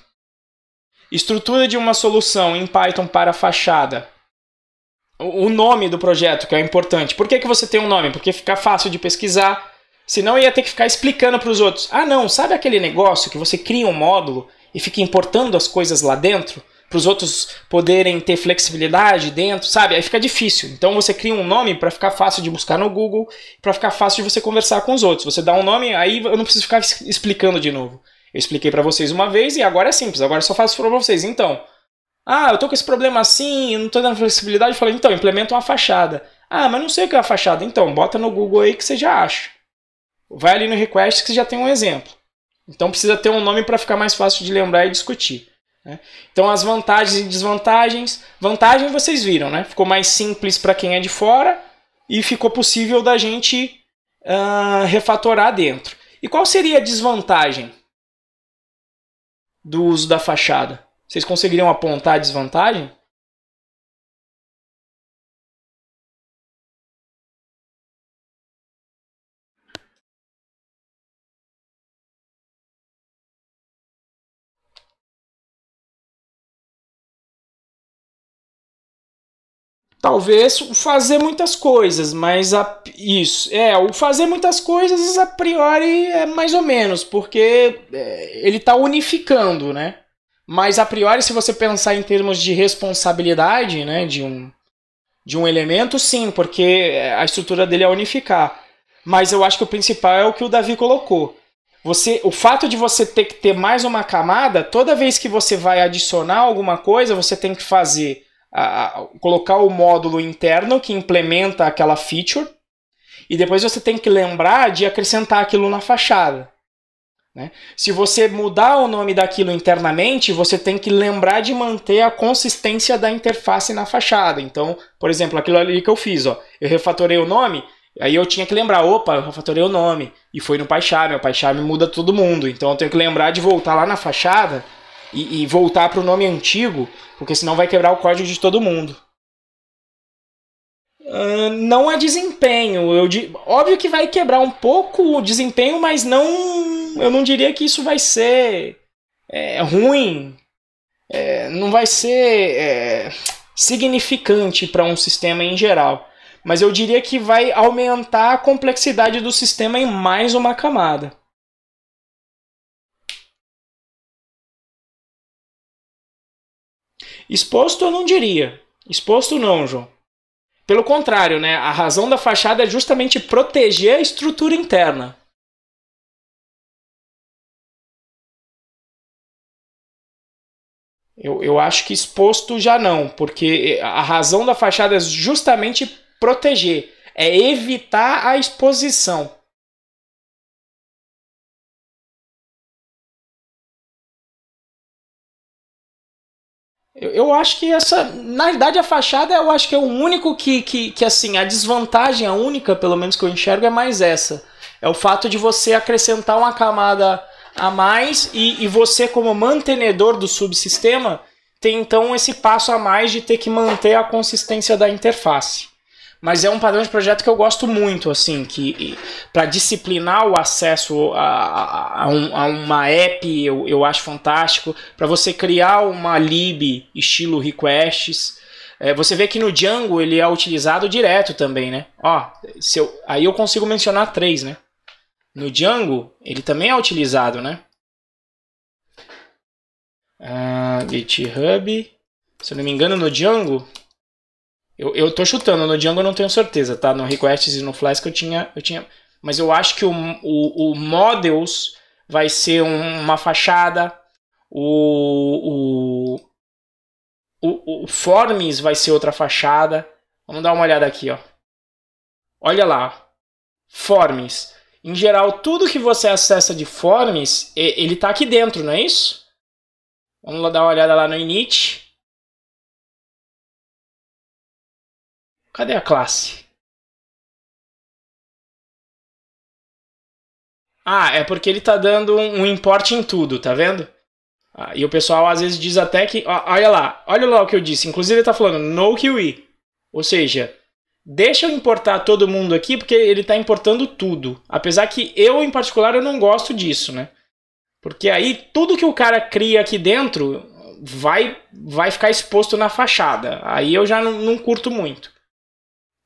Estrutura de uma solução em Python para fachada. O nome do projeto, que é importante. Por que você tem um nome? Porque fica fácil de pesquisar. Senão ia ter que ficar explicando para os outros. Não, sabe aquele negócio que você cria um módulo e fica importando as coisas lá dentro? Para os outros poderem ter flexibilidade dentro, sabe? Aí fica difícil. Então você cria um nome para ficar fácil de buscar no Google, para ficar fácil de você conversar com os outros. Você dá um nome, aí eu não preciso ficar explicando de novo. Eu expliquei para vocês uma vez e agora é simples. Agora eu só faço para vocês. Então, eu tô com esse problema assim, eu não tô dando flexibilidade. Eu falei, então, implementa uma fachada. Mas não sei o que é uma fachada. Então, bota no Google aí que você já acha. Vai ali no request que você já tem um exemplo. Então precisa ter um nome para ficar mais fácil de lembrar e discutir, né? Então as vantagens e desvantagens. Vantagem vocês viram, né? Ficou mais simples para quem é de fora e ficou possível da gente refatorar dentro. E qual seria a desvantagem do uso da fachada? Vocês conseguiriam apontar a desvantagem? Talvez fazer muitas coisas, mas o fazer muitas coisas a priori é mais ou menos, porque ele está unificando, né? Mas a priori, se você pensar em termos de responsabilidade, né, de um elemento, sim, porque a estrutura dele é unificar. Mas eu acho que o principal é o que o Davi colocou. O fato de você ter que ter mais uma camada, toda vez que você vai adicionar alguma coisa, você tem que colocar o módulo interno que implementa aquela feature, e depois você tem que lembrar de acrescentar aquilo na fachada. Né? Se você mudar o nome daquilo internamente, você tem que lembrar de manter a consistência da interface na fachada. Então, por exemplo, aquilo ali que eu fiz, ó, eu refatorei o nome, aí eu tinha que lembrar, opa, eu refatorei o nome, e foi no PyCharm, o PyCharm muda todo mundo, então eu tenho que lembrar de voltar lá na fachada e voltar para o nome antigo, porque senão vai quebrar o código de todo mundo. Não é desempenho. Óbvio que vai quebrar um pouco o desempenho, mas eu não diria que isso vai ser ruim. Não vai ser significante para um sistema em geral. Mas eu diria que vai aumentar a complexidade do sistema em mais uma camada. Exposto eu não diria. Exposto não, João. Pelo contrário, né? A razão da fachada é justamente proteger a estrutura interna. Eu acho que exposto já não, porque a razão da fachada é justamente proteger, é evitar a exposição. Eu acho que na verdade a fachada eu acho que é o único que assim, a desvantagem, a única pelo menos que eu enxergo é mais essa. É o fato de você acrescentar uma camada a mais e você como mantenedor do subsistema tem então esse passo a mais de ter que manter a consistência da interface. Mas é um padrão de projeto que eu gosto muito, assim, que para disciplinar o acesso a uma app eu acho fantástico. Para você criar uma lib estilo requests. Você vê que no Django ele é utilizado direto também, né? Ó, aí eu consigo mencionar 3, né? No Django ele também é utilizado, né? GitHub. Se eu não me engano, no Django... Eu tô chutando, no Django eu não tenho certeza, tá? No Requests e no Flask eu tinha... Mas eu acho que o Models vai ser uma fachada, o Forms vai ser outra fachada. Vamos dar uma olhada aqui, ó. Olha lá, Forms. Em geral, tudo que você acessa de Forms, ele tá aqui dentro, não é isso? Vamos lá dar uma olhada lá no init. Cadê a classe? É porque ele está dando um import em tudo, tá vendo? E o pessoal às vezes diz até que... olha lá o que eu disse. Inclusive ele está falando no QE. Ou seja, deixa eu importar todo mundo aqui porque ele está importando tudo. Apesar que eu, em particular, eu não gosto disso, né? Porque aí tudo que o cara cria aqui dentro vai ficar exposto na fachada. Aí eu já não curto muito.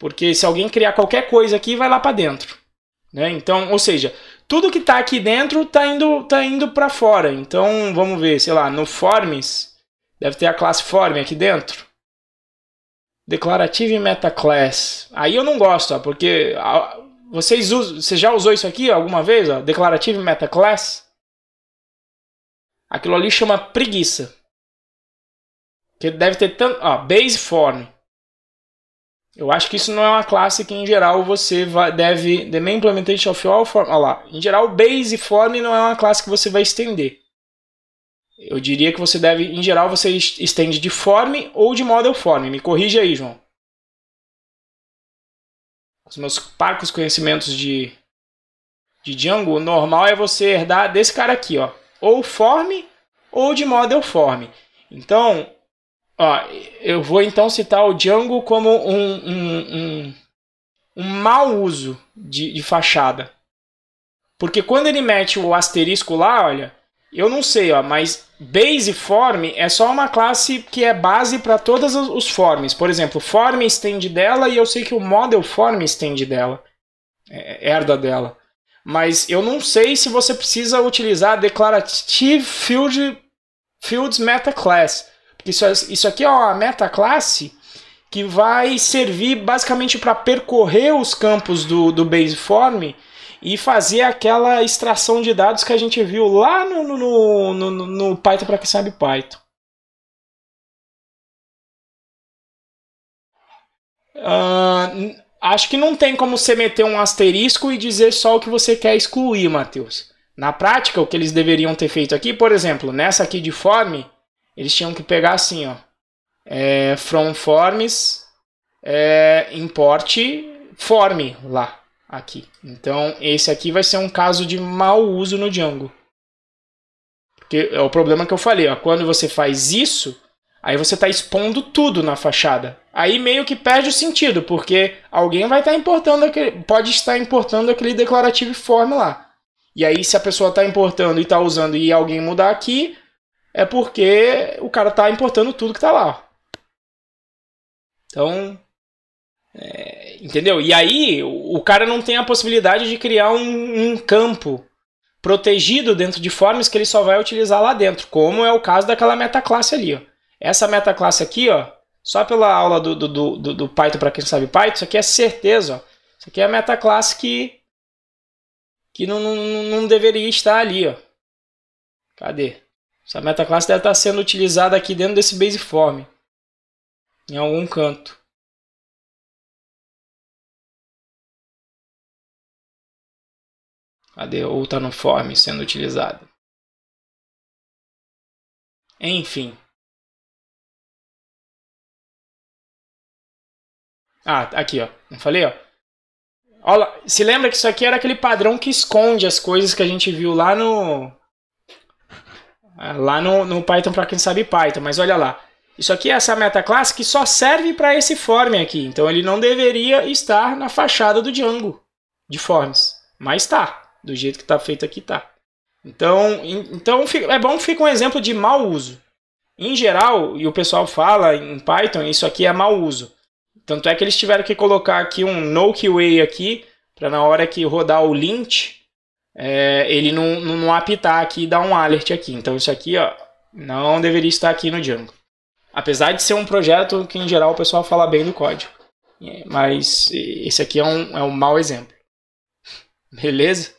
Porque se alguém criar qualquer coisa aqui, vai lá para dentro. Né? Então, ou seja, tudo que está aqui dentro tá indo para fora. Então, vamos ver, sei lá, no Forms, deve ter a classe Form aqui dentro. Declarative Meta Class. Aí eu não gosto, porque você já usou isso aqui alguma vez? Declarative Meta Class? Aquilo ali chama preguiça. Que deve ter tanto... Base Form. Eu acho que isso não é uma classe que, em geral, você deve... The main implementation of all form... Olha lá. Em geral, base form não é uma classe que você vai estender. Eu diria que você deve... Em geral, você estende de form ou de model form. Me corrija aí, João. Os meus parcos conhecimentos de Django, o normal é você herdar desse cara aqui, ó. Ou form ou de model form. Então... eu vou então citar o Django como um mau uso de fachada. Porque quando ele mete o asterisco lá, olha, Eu não sei, ó, mas base form é só uma classe que é base para todos os forms. Por exemplo, form estende dela e eu sei que o model form estende dela, herda dela. Mas eu não sei se você precisa utilizar declarative fields meta class, porque isso aqui é uma meta classe que vai servir basicamente para percorrer os campos do base form e fazer aquela extração de dados que a gente viu lá no Python para quem sabe Python. Acho que não tem como você meter um asterisco e dizer só o que você quer excluir, Matheus. Na prática, o que eles deveriam ter feito aqui, por exemplo, nessa aqui de form, eles tinham que pegar assim, ó, from forms, import form lá. Aqui. Então, esse aqui vai ser um caso de mau uso no Django. Porque é o problema que eu falei. Ó, quando você faz isso, aí você está expondo tudo na fachada. Aí meio que perde o sentido, porque alguém vai estar importando pode estar importando aquele declarative form lá. E aí, se a pessoa está importando e está usando e alguém mudar aqui, é porque o cara está importando tudo que está lá. Então... entendeu? E aí o cara não tem a possibilidade de criar um campo protegido dentro de forms que ele só vai utilizar lá dentro, como é o caso daquela metaclasse ali. Ó. Essa metaclasse aqui, ó, só pela aula do Python, para quem sabe Python, isso aqui é certeza. Ó. Isso aqui é a metaclasse que não deveria estar ali. Ó. Cadê? Essa metaclasse deve estar sendo utilizada aqui dentro desse base form, em algum canto. Cadê? Ou está no form sendo utilizado. Enfim. Aqui, ó. Não falei, ó. Olha, se lembra que isso aqui era aquele padrão que esconde as coisas que a gente viu lá no Python para quem sabe Python. Mas olha lá. Isso aqui é essa metaclasse que só serve para esse form aqui. Então ele não deveria estar na fachada do Django de forms. Mas está. Do jeito que está feito aqui, tá. Então é bom que fique um exemplo de mau uso. Em geral, e o pessoal fala em Python, isso aqui é mau uso. Tanto é que eles tiveram que colocar aqui um no QA aqui, para na hora que rodar o lint, ele não apitar aqui e dar um alert aqui. Então isso aqui, ó, não deveria estar aqui no Django. Apesar de ser um projeto que em geral o pessoal fala bem do código. Mas esse aqui é um mau exemplo. Beleza?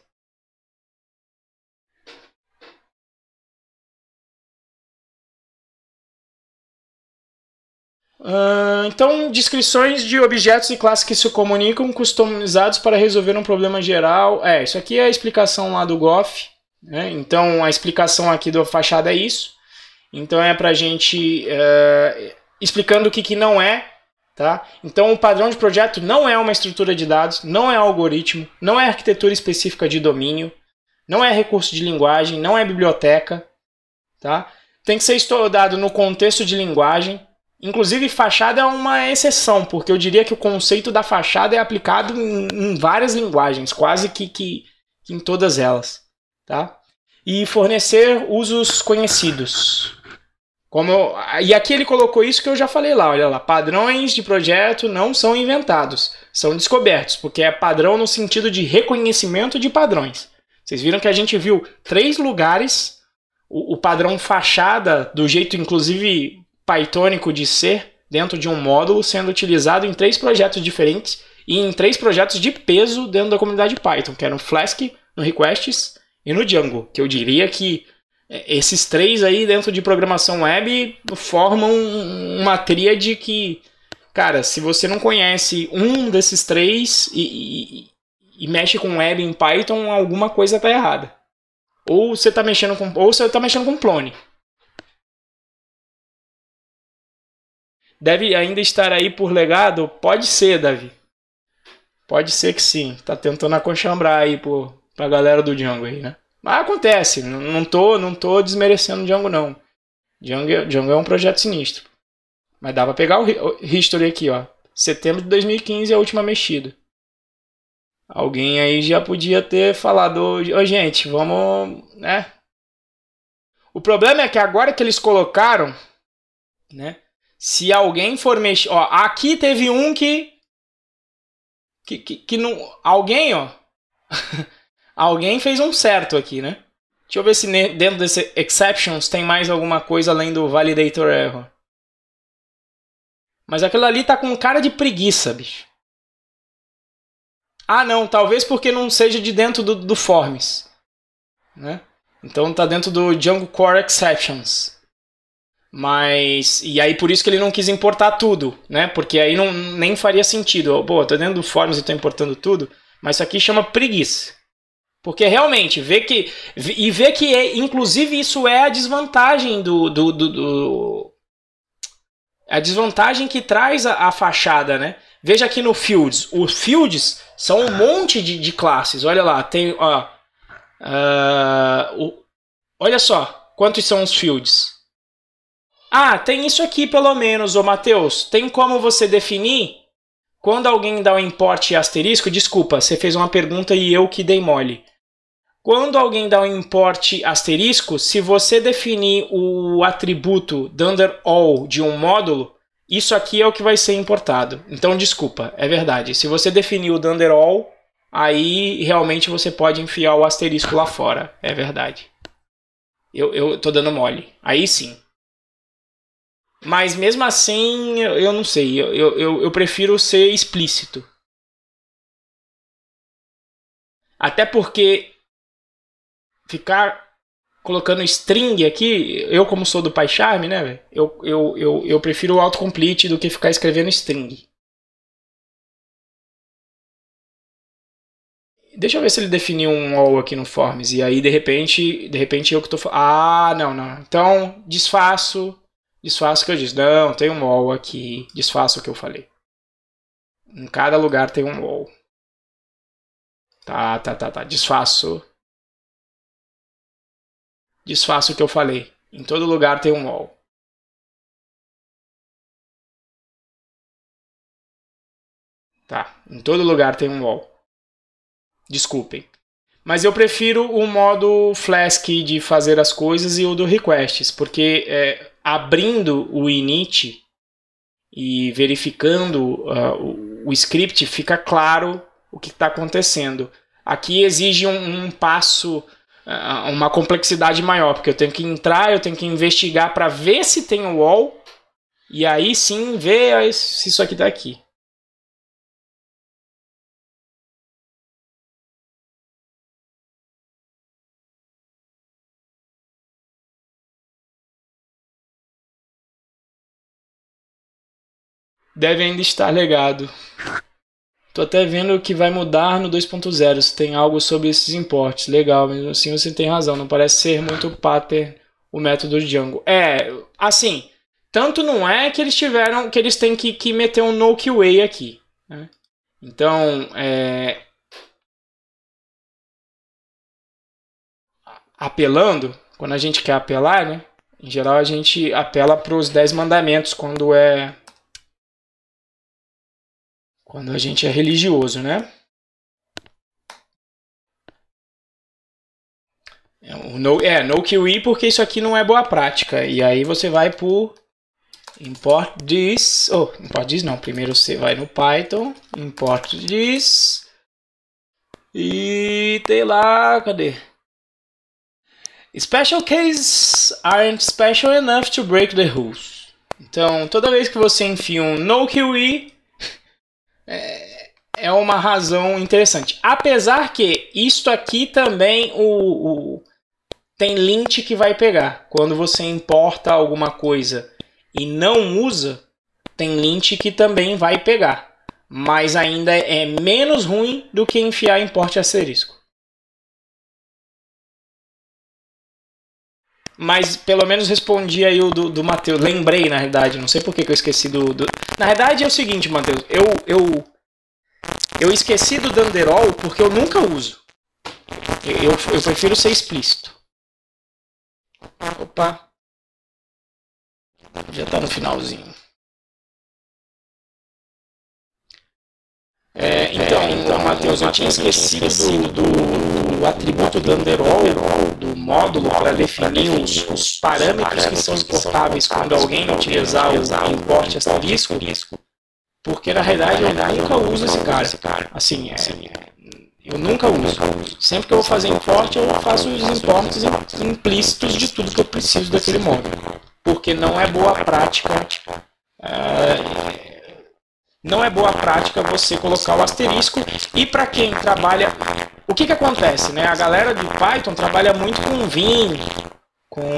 Então, descrições de objetos e classes que se comunicam, customizados para resolver um problema geral. Isso aqui é a explicação lá do Goff. Né? Então, a explicação aqui da fachada é isso. Então, é para a gente explicando o que não é. Tá? Então, o padrão de projeto não é uma estrutura de dados, não é algoritmo, não é arquitetura específica de domínio, não é recurso de linguagem, não é biblioteca. Tá? Tem que ser estudado no contexto de linguagem. Inclusive, fachada é uma exceção, porque eu diria que o conceito da fachada é aplicado em várias linguagens, quase que em todas elas. Tá? E fornecer usos conhecidos. E aqui ele colocou isso que eu já falei lá, olha lá. Padrões de projeto não são inventados, são descobertos, porque é padrão no sentido de reconhecimento de padrões. Vocês viram que a gente viu 3 lugares o padrão fachada, do jeito inclusive pythonico de ser, dentro de um módulo, sendo utilizado em 3 projetos diferentes e em 3 projetos de peso dentro da comunidade Python, que é no Flask, no Requests e no Django, que eu diria que esses 3 aí dentro de programação web formam uma tríade que, cara, se você não conhece um desses 3 e mexe com web em Python, alguma coisa está errada. Ou você está mexendo com clone. Deve ainda estar aí por legado? Pode ser, Davi. Pode ser que sim. Tá tentando aconchambrar aí pra galera do Django aí, né? Mas acontece. Não tô desmerecendo o Django, não. Django é um projeto sinistro. Mas dá pra pegar o history aqui, ó. Setembro de 2015 é a última mexida. Alguém aí já podia ter falado, ô gente, vamos, né? O problema é que agora que eles colocaram, né? Se alguém for mexer... Ó, aqui teve um que não... Alguém, ó... alguém fez um certo aqui, né? Deixa eu ver se dentro desse exceptions tem mais alguma coisa além do validator error. Mas aquilo ali tá com cara de preguiça, bicho. Ah, não. Talvez porque não seja de dentro do forms, né? Então tá dentro do Django Core Exceptions. Mas... E aí por isso que ele não quis importar tudo, né? Porque aí nem faria sentido. Pô, tô dentro do forms e tô importando tudo. Mas isso aqui chama preguiça. Porque realmente, vê que inclusive isso é a desvantagem a desvantagem que traz a fachada, né? Veja aqui no Fields. Os Fields são um monte de classes. Olha lá, tem... Ó, olha só, quantos são os Fields? Ah, tem isso aqui pelo menos, ô Matheus. Tem como você definir quando alguém dá um import asterisco? Desculpa, você fez uma pergunta e eu que dei mole. Quando alguém dá um import asterisco, se você definir o atributo $all de um módulo, isso aqui é o que vai ser importado. Então, desculpa, é verdade. Se você definir o $all, aí realmente você pode enfiar o asterisco lá fora. É verdade. Eu tô dando mole. Aí sim. Mas mesmo assim, eu não sei. Eu prefiro ser explícito. Até porque ficar colocando string aqui, eu como sou do PyCharm, né, velho? Eu prefiro o autocomplete do que ficar escrevendo string. Deixa eu ver se ele definiu um all aqui no forms. E aí, de repente eu que tô falando. Ah, não. Então, desfaço o que eu disse. Não, tem um all aqui. Desfaço o que eu falei. Em cada lugar tem um all. Tá. Desfaço o que eu falei. Em todo lugar tem um all. Tá, em todo lugar tem um all. Desculpem. Mas eu prefiro o modo Flask de fazer as coisas e o do requests, porque abrindo o init e verificando o script, fica claro o que está acontecendo. Aqui exige um passo, uma complexidade maior, porque eu tenho que entrar, eu tenho que investigar para ver se tem o wall, e aí sim ver se isso aqui está aqui. Deve ainda estar legado. Tô até vendo que vai mudar no 2.0. Se tem algo sobre esses imports. Legal, mesmo assim você tem razão. Não parece ser muito pattern o método Django. Assim, tanto não é que eles têm que meter um no QA aqui, né? Então, apelando, quando a gente quer apelar, né? Em geral a gente apela para os 10 mandamentos quando a gente é religioso, né? No QE, porque isso aqui não é boa prática. E aí você vai por import this. Import this não. Primeiro você vai no Python, import this. E tem lá, cadê? Special cases aren't special enough to break the rules. Então, toda vez que você enfia um no QE, é uma razão interessante. Apesar que isto aqui também tem lint que vai pegar. Quando você importa alguma coisa e não usa, tem lint que também vai pegar. Mas ainda é menos ruim do que enfiar import asterisco. Mas pelo menos respondi aí o do Matheus. Lembrei, na verdade. Não sei por que eu esqueci do... Na verdade é o seguinte, Matheus. Eu esqueci do $all porque eu nunca uso. Eu prefiro ser explícito. Opa. Já está no finalzinho. Então, Matheus, eu tinha esquecido do atributo do underall, do módulo, para definir os parâmetros que são importáveis quando alguém utilizar o import asterisco, porque na realidade eu nunca uso esse cara. Assim, eu nunca uso. Sempre que eu vou fazer import, eu faço os imports implícitos de tudo que eu preciso daquele módulo, porque não é boa prática. Não é boa prática você colocar o asterisco. E para quem trabalha, o que acontece, né? A galera de Python trabalha muito com Vim, com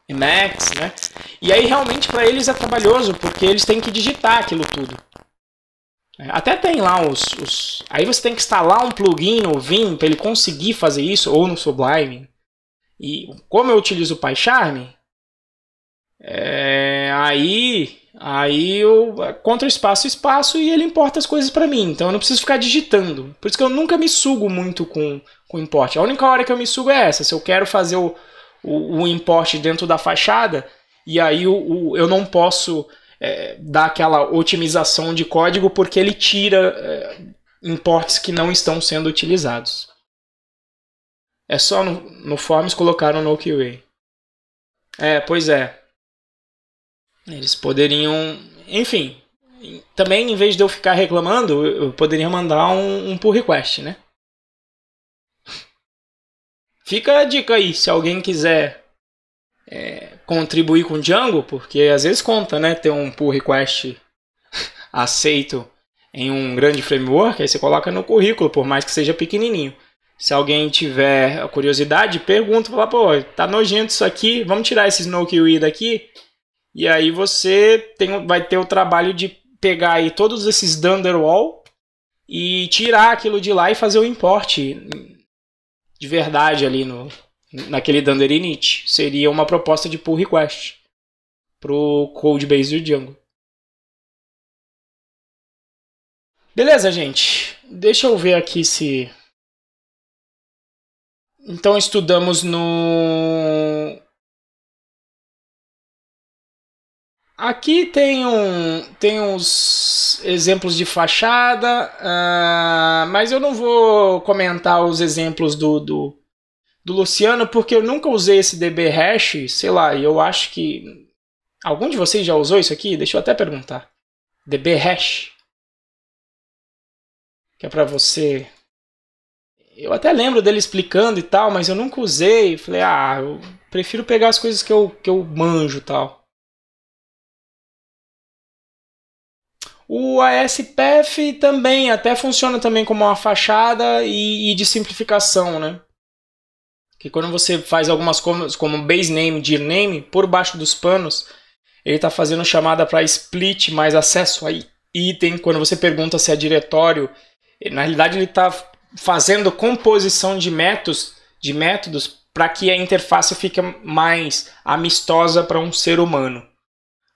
Emacs, né? E aí realmente para eles é trabalhoso, porque eles têm que digitar aquilo tudo. Até tem lá aí você tem que instalar um plugin no Vim para ele conseguir fazer isso, ou no Sublime. E como eu utilizo o PyCharm, aí eu contra espaço e ele importa as coisas para mim. Então eu não preciso ficar digitando. Por isso que eu nunca me sugo muito com import. A única hora que eu me sugo é essa. Se eu quero fazer o import dentro da fachada, e aí eu não posso dar aquela otimização de código porque ele tira imports que não estão sendo utilizados. É só no Forms colocaram no QA. Pois é. Eles poderiam... Enfim, também em vez de eu ficar reclamando, eu poderia mandar um pull request, né? Fica a dica aí, se alguém quiser contribuir com Django, porque às vezes conta, né? Ter um pull request aceito em um grande framework, aí você coloca no currículo, por mais que seja pequenininho. Se alguém tiver curiosidade, pergunta, fala, pô, tá nojento isso aqui, vamos tirar esse SnowQE daqui. E aí você vai ter o trabalho de pegar aí todos esses Dunderwall e tirar aquilo de lá e fazer o import de verdade ali naquele Dunder init. Seria uma proposta de pull request para o codebase do Django. Beleza, gente. Deixa eu ver aqui se... Então estudamos no... Aqui tem uns exemplos de fachada, mas eu não vou comentar os exemplos do Luciano, porque eu nunca usei esse dbHash, sei lá, e eu acho que... Algum de vocês já usou isso aqui? Deixa eu até perguntar. dbHash. Que é para você... Eu até lembro dele explicando e tal, mas eu nunca usei. Falei, eu prefiro pegar as coisas que eu manjo e tal. O ASPF também até funciona também como uma fachada e de simplificação, né? Que quando você faz algumas coisas como base name, dir name, por baixo dos panos, ele está fazendo chamada para split mais acesso a item. Quando você pergunta se é diretório, na realidade ele está fazendo composição de métodos para que a interface fique mais amistosa para um ser humano.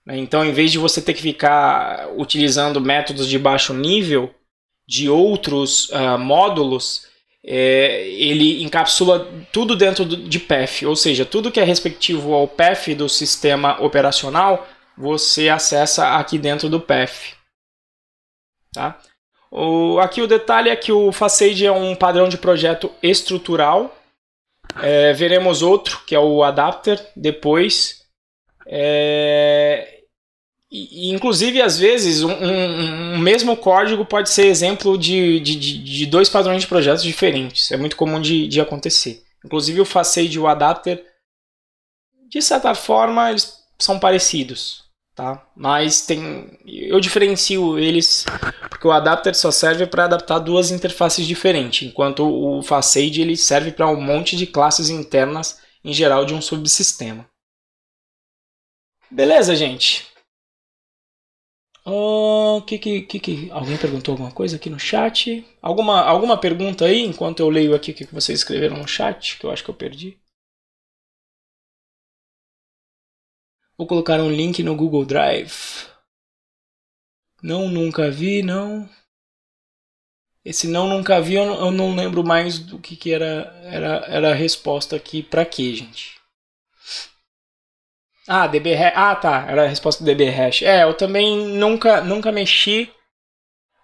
Então, em vez de você ter que ficar utilizando métodos de baixo nível de outros módulos, ele encapsula tudo dentro de path, ou seja, tudo que é respectivo ao path do sistema operacional, você acessa aqui dentro do path. Tá? Aqui o detalhe é que o Facade é um padrão de projeto estrutural. Veremos outro, que é o Adapter, depois. Inclusive, às vezes, um mesmo código pode ser exemplo de dois padrões de projetos diferentes. É muito comum de acontecer. Inclusive, o Facade e o Adapter, de certa forma, eles são parecidos. Tá? Mas eu diferencio eles porque o Adapter só serve para adaptar duas interfaces diferentes, enquanto o Facade ele serve para um monte de classes internas, em geral, de um subsistema. Beleza, gente? Alguém perguntou alguma coisa aqui no chat? Alguma pergunta aí, enquanto eu leio aqui o que vocês escreveram no chat, que eu acho que eu perdi? Vou colocar um link no Google Drive. Não, nunca vi, não. Esse não, nunca vi, eu não lembro mais do que era a resposta aqui. Pra quê, gente? dbHash. Tá. Era a resposta do dbHash. Eu também nunca mexi.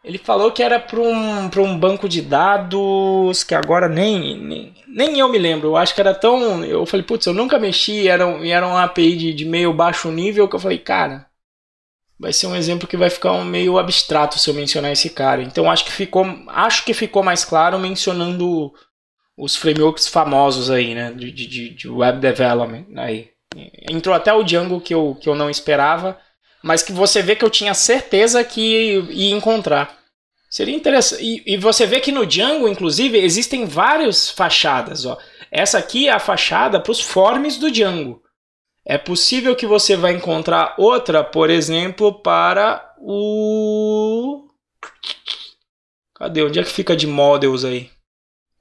Ele falou que era para um banco de dados que agora nem eu me lembro. Eu acho que era tão... Eu falei, putz, eu nunca mexi. Era uma API de meio baixo nível que eu falei, cara, vai ser um exemplo que vai ficar meio abstrato se eu mencionar esse cara. Então acho que ficou mais claro mencionando os frameworks famosos aí, né? De web development. Aí. Entrou até o Django que eu não esperava, mas que você vê que eu tinha certeza que ia encontrar. Seria interessante. E você vê que no Django, inclusive, existem várias fachadas. Ó. Essa aqui é a fachada para os forms do Django. É possível que você vai encontrar outra, por exemplo, para o... Cadê? Onde é que fica de models aí?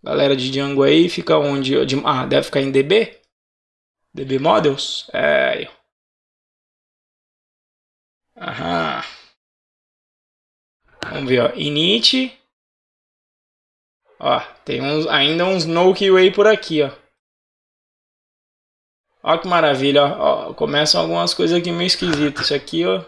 Galera de Django aí, fica onde? Deve ficar em DB? DB Models? É... Aham. Vamos ver, ó. Init. Ó, tem ainda uns no QA por aqui, ó. Ó que maravilha, ó. Começam algumas coisas aqui meio esquisitas. Isso aqui, ó.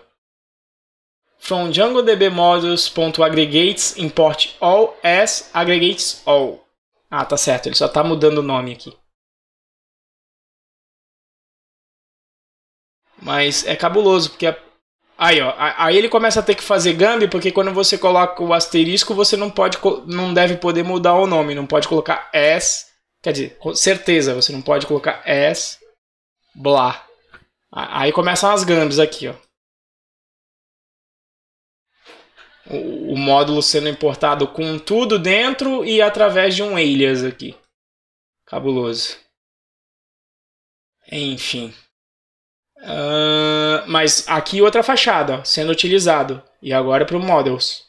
From DjangoDB models.aggregates import all as aggregates all. Ah, tá certo. Ele só tá mudando o nome aqui. Mas é cabuloso, porque... Aí, ó, aí ele começa a ter que fazer gambi, porque quando você coloca o asterisco, você não deve poder mudar o nome, não pode colocar as, quer dizer, com certeza, você não pode colocar as, blá. Aí começam as gambis aqui, ó. O módulo sendo importado com tudo dentro e através de um alias aqui. Cabuloso. Enfim. Mas aqui outra fachada, ó, sendo utilizado. E agora para o models.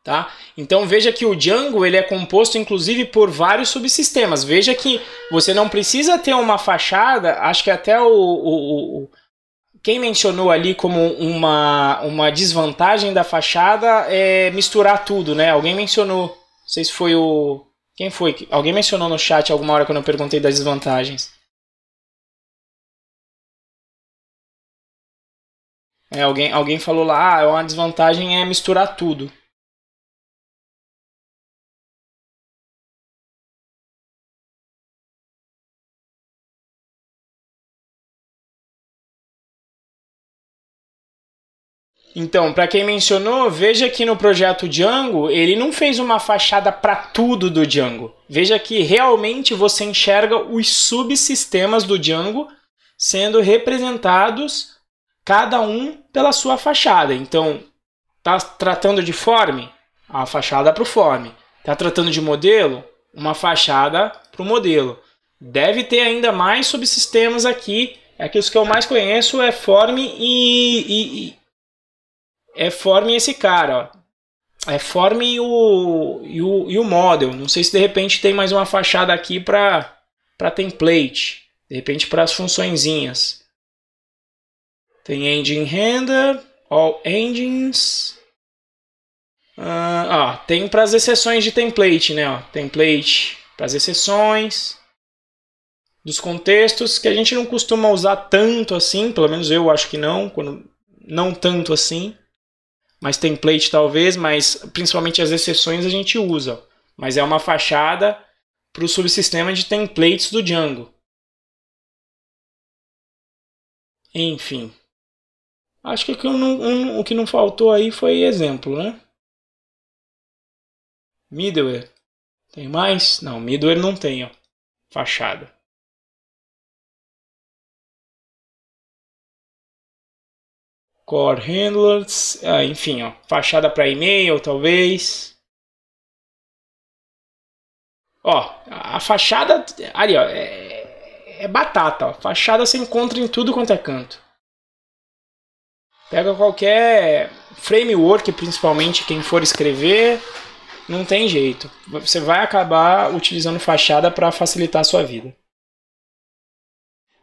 Tá? Então veja que o Django ele é composto inclusive por vários subsistemas. Veja que você não precisa ter uma fachada. Acho que até quem mencionou ali como uma desvantagem da fachada é misturar tudo, né? Alguém mencionou. Não sei se foi o... Quem foi? Alguém mencionou no chat alguma hora quando eu perguntei das desvantagens. Alguém falou lá, uma desvantagem é misturar tudo. Então, para quem mencionou, veja que no projeto Django, ele não fez uma fachada para tudo do Django. Veja que realmente você enxerga os subsistemas do Django sendo representados, cada um pela sua fachada. Então, está tratando de form? A fachada para o form. Está tratando de modelo? Uma fachada para o modelo. Deve ter ainda mais subsistemas aqui. É que os que eu mais conheço é form é form esse cara, ó. É form e o model. Não sei se de repente tem mais uma fachada aqui para template. De repente para as funçõezinhas. Tem engine render, all engines. Tem para as exceções de template, né? Ó, template para as exceções dos contextos que a gente não costuma usar tanto assim. Pelo menos eu acho que não, não tanto assim. Mas template talvez, mas principalmente as exceções a gente usa. Mas é uma fachada para o subsistema de templates do Django. Enfim. Acho que o que não faltou aí foi exemplo, né? Middleware. Tem mais? Não, middleware não tem, ó. Fachada. Core handlers, enfim, ó, fachada para e-mail, talvez. Ó, a fachada ali, ó, é batata, ó. Fachada você encontra em tudo quanto é canto. Pega qualquer framework, principalmente quem for escrever, não tem jeito. Você vai acabar utilizando fachada para facilitar a sua vida.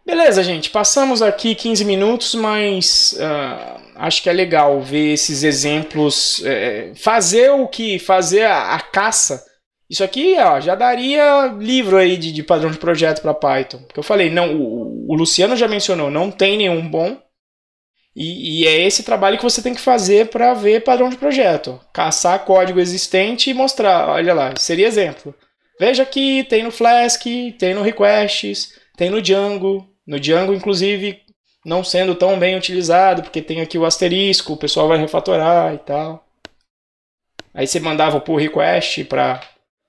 Beleza, gente, passamos aqui 15 minutos, mas acho que é legal ver esses exemplos, fazer a caça. Isso aqui ó, já daria livro aí de padrão de projeto para Python. Porque eu falei, não, o Luciano já mencionou, não tem nenhum bom. E é esse trabalho que você tem que fazer para ver padrão de projeto. Caçar código existente e mostrar. Olha lá, seria exemplo. Veja aqui, tem no Flask, tem no Requests, tem no Django. No Django, inclusive, não sendo tão bem utilizado, porque tem aqui o asterisco, o pessoal vai refatorar e tal. Aí você mandava o pull request para...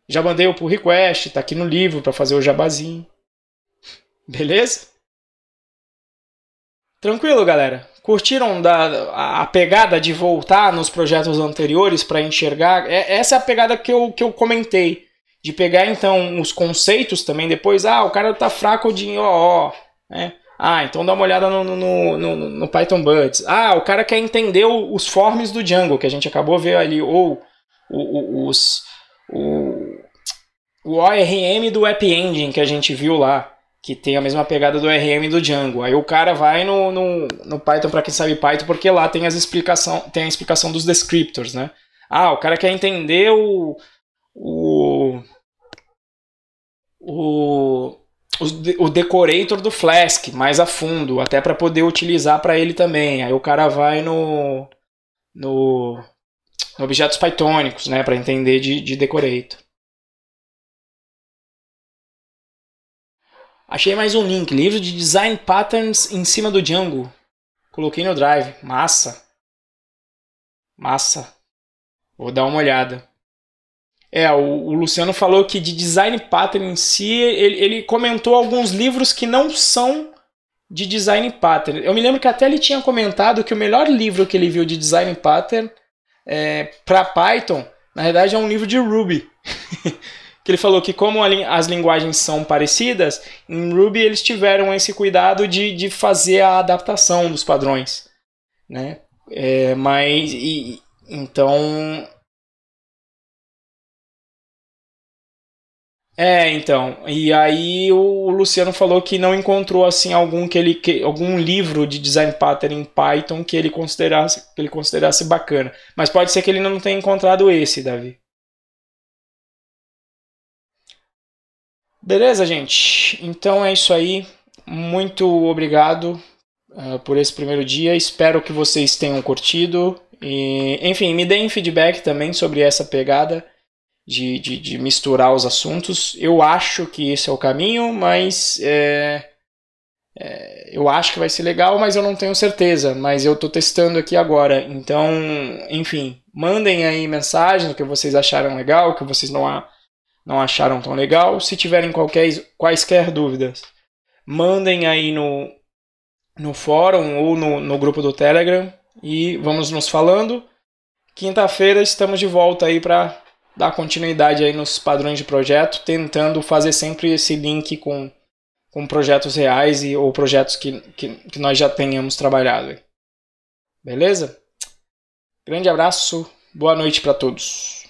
Já mandei o pull request, tá aqui no livro para fazer o jabazinho. Beleza? Tranquilo, galera? Curtiram a pegada de voltar nos projetos anteriores para enxergar? Essa é a pegada que eu comentei. De pegar, então, os conceitos também depois. O cara tá fraco de OO, né? Então dá uma olhada no Python Buds. O cara quer entender os forms do Django, que a gente acabou de ver ali. Ou o ORM do App Engine, que a gente viu lá. Que tem a mesma pegada do ORM do Django. Aí o cara vai no Python, para quem sabe Python, porque lá tem a explicação dos descriptors, né? O cara quer entender o decorator do Flask mais a fundo, até para poder utilizar para ele também. Aí o cara vai no objetos pythônicos, né, para entender de decorator. Achei mais um link, livro de Design Patterns em cima do Django. Coloquei no Drive. Massa. Vou dar uma olhada. O Luciano falou que de Design Pattern em si, ele comentou alguns livros que não são de Design Pattern. Eu me lembro que até ele tinha comentado que o melhor livro que ele viu de Design Pattern para Python, na verdade é um livro de Ruby. Que ele falou que como as linguagens são parecidas, em Ruby eles tiveram esse cuidado de fazer a adaptação dos padrões, né? Então, e aí o Luciano falou que não encontrou assim algum livro de design pattern em Python que ele considerasse bacana, mas pode ser que ele não tenha encontrado esse, Davi. Beleza, gente? Então é isso aí. Muito obrigado por esse primeiro dia. Espero que vocês tenham curtido. E, enfim, me deem feedback também sobre essa pegada de misturar os assuntos. Eu acho que esse é o caminho, mas eu acho que vai ser legal, mas eu não tenho certeza. Mas eu estou testando aqui agora. Então, enfim, mandem aí mensagens o que vocês acharam legal, o que vocês não acharam tão legal. Se tiverem quaisquer dúvidas, mandem aí no fórum ou no grupo do Telegram e vamos nos falando. Quinta-feira estamos de volta aí para dar continuidade aí nos padrões de projeto, tentando fazer sempre esse link com projetos reais ou projetos que nós já tenhamos trabalhado. Beleza? Grande abraço, boa noite para todos.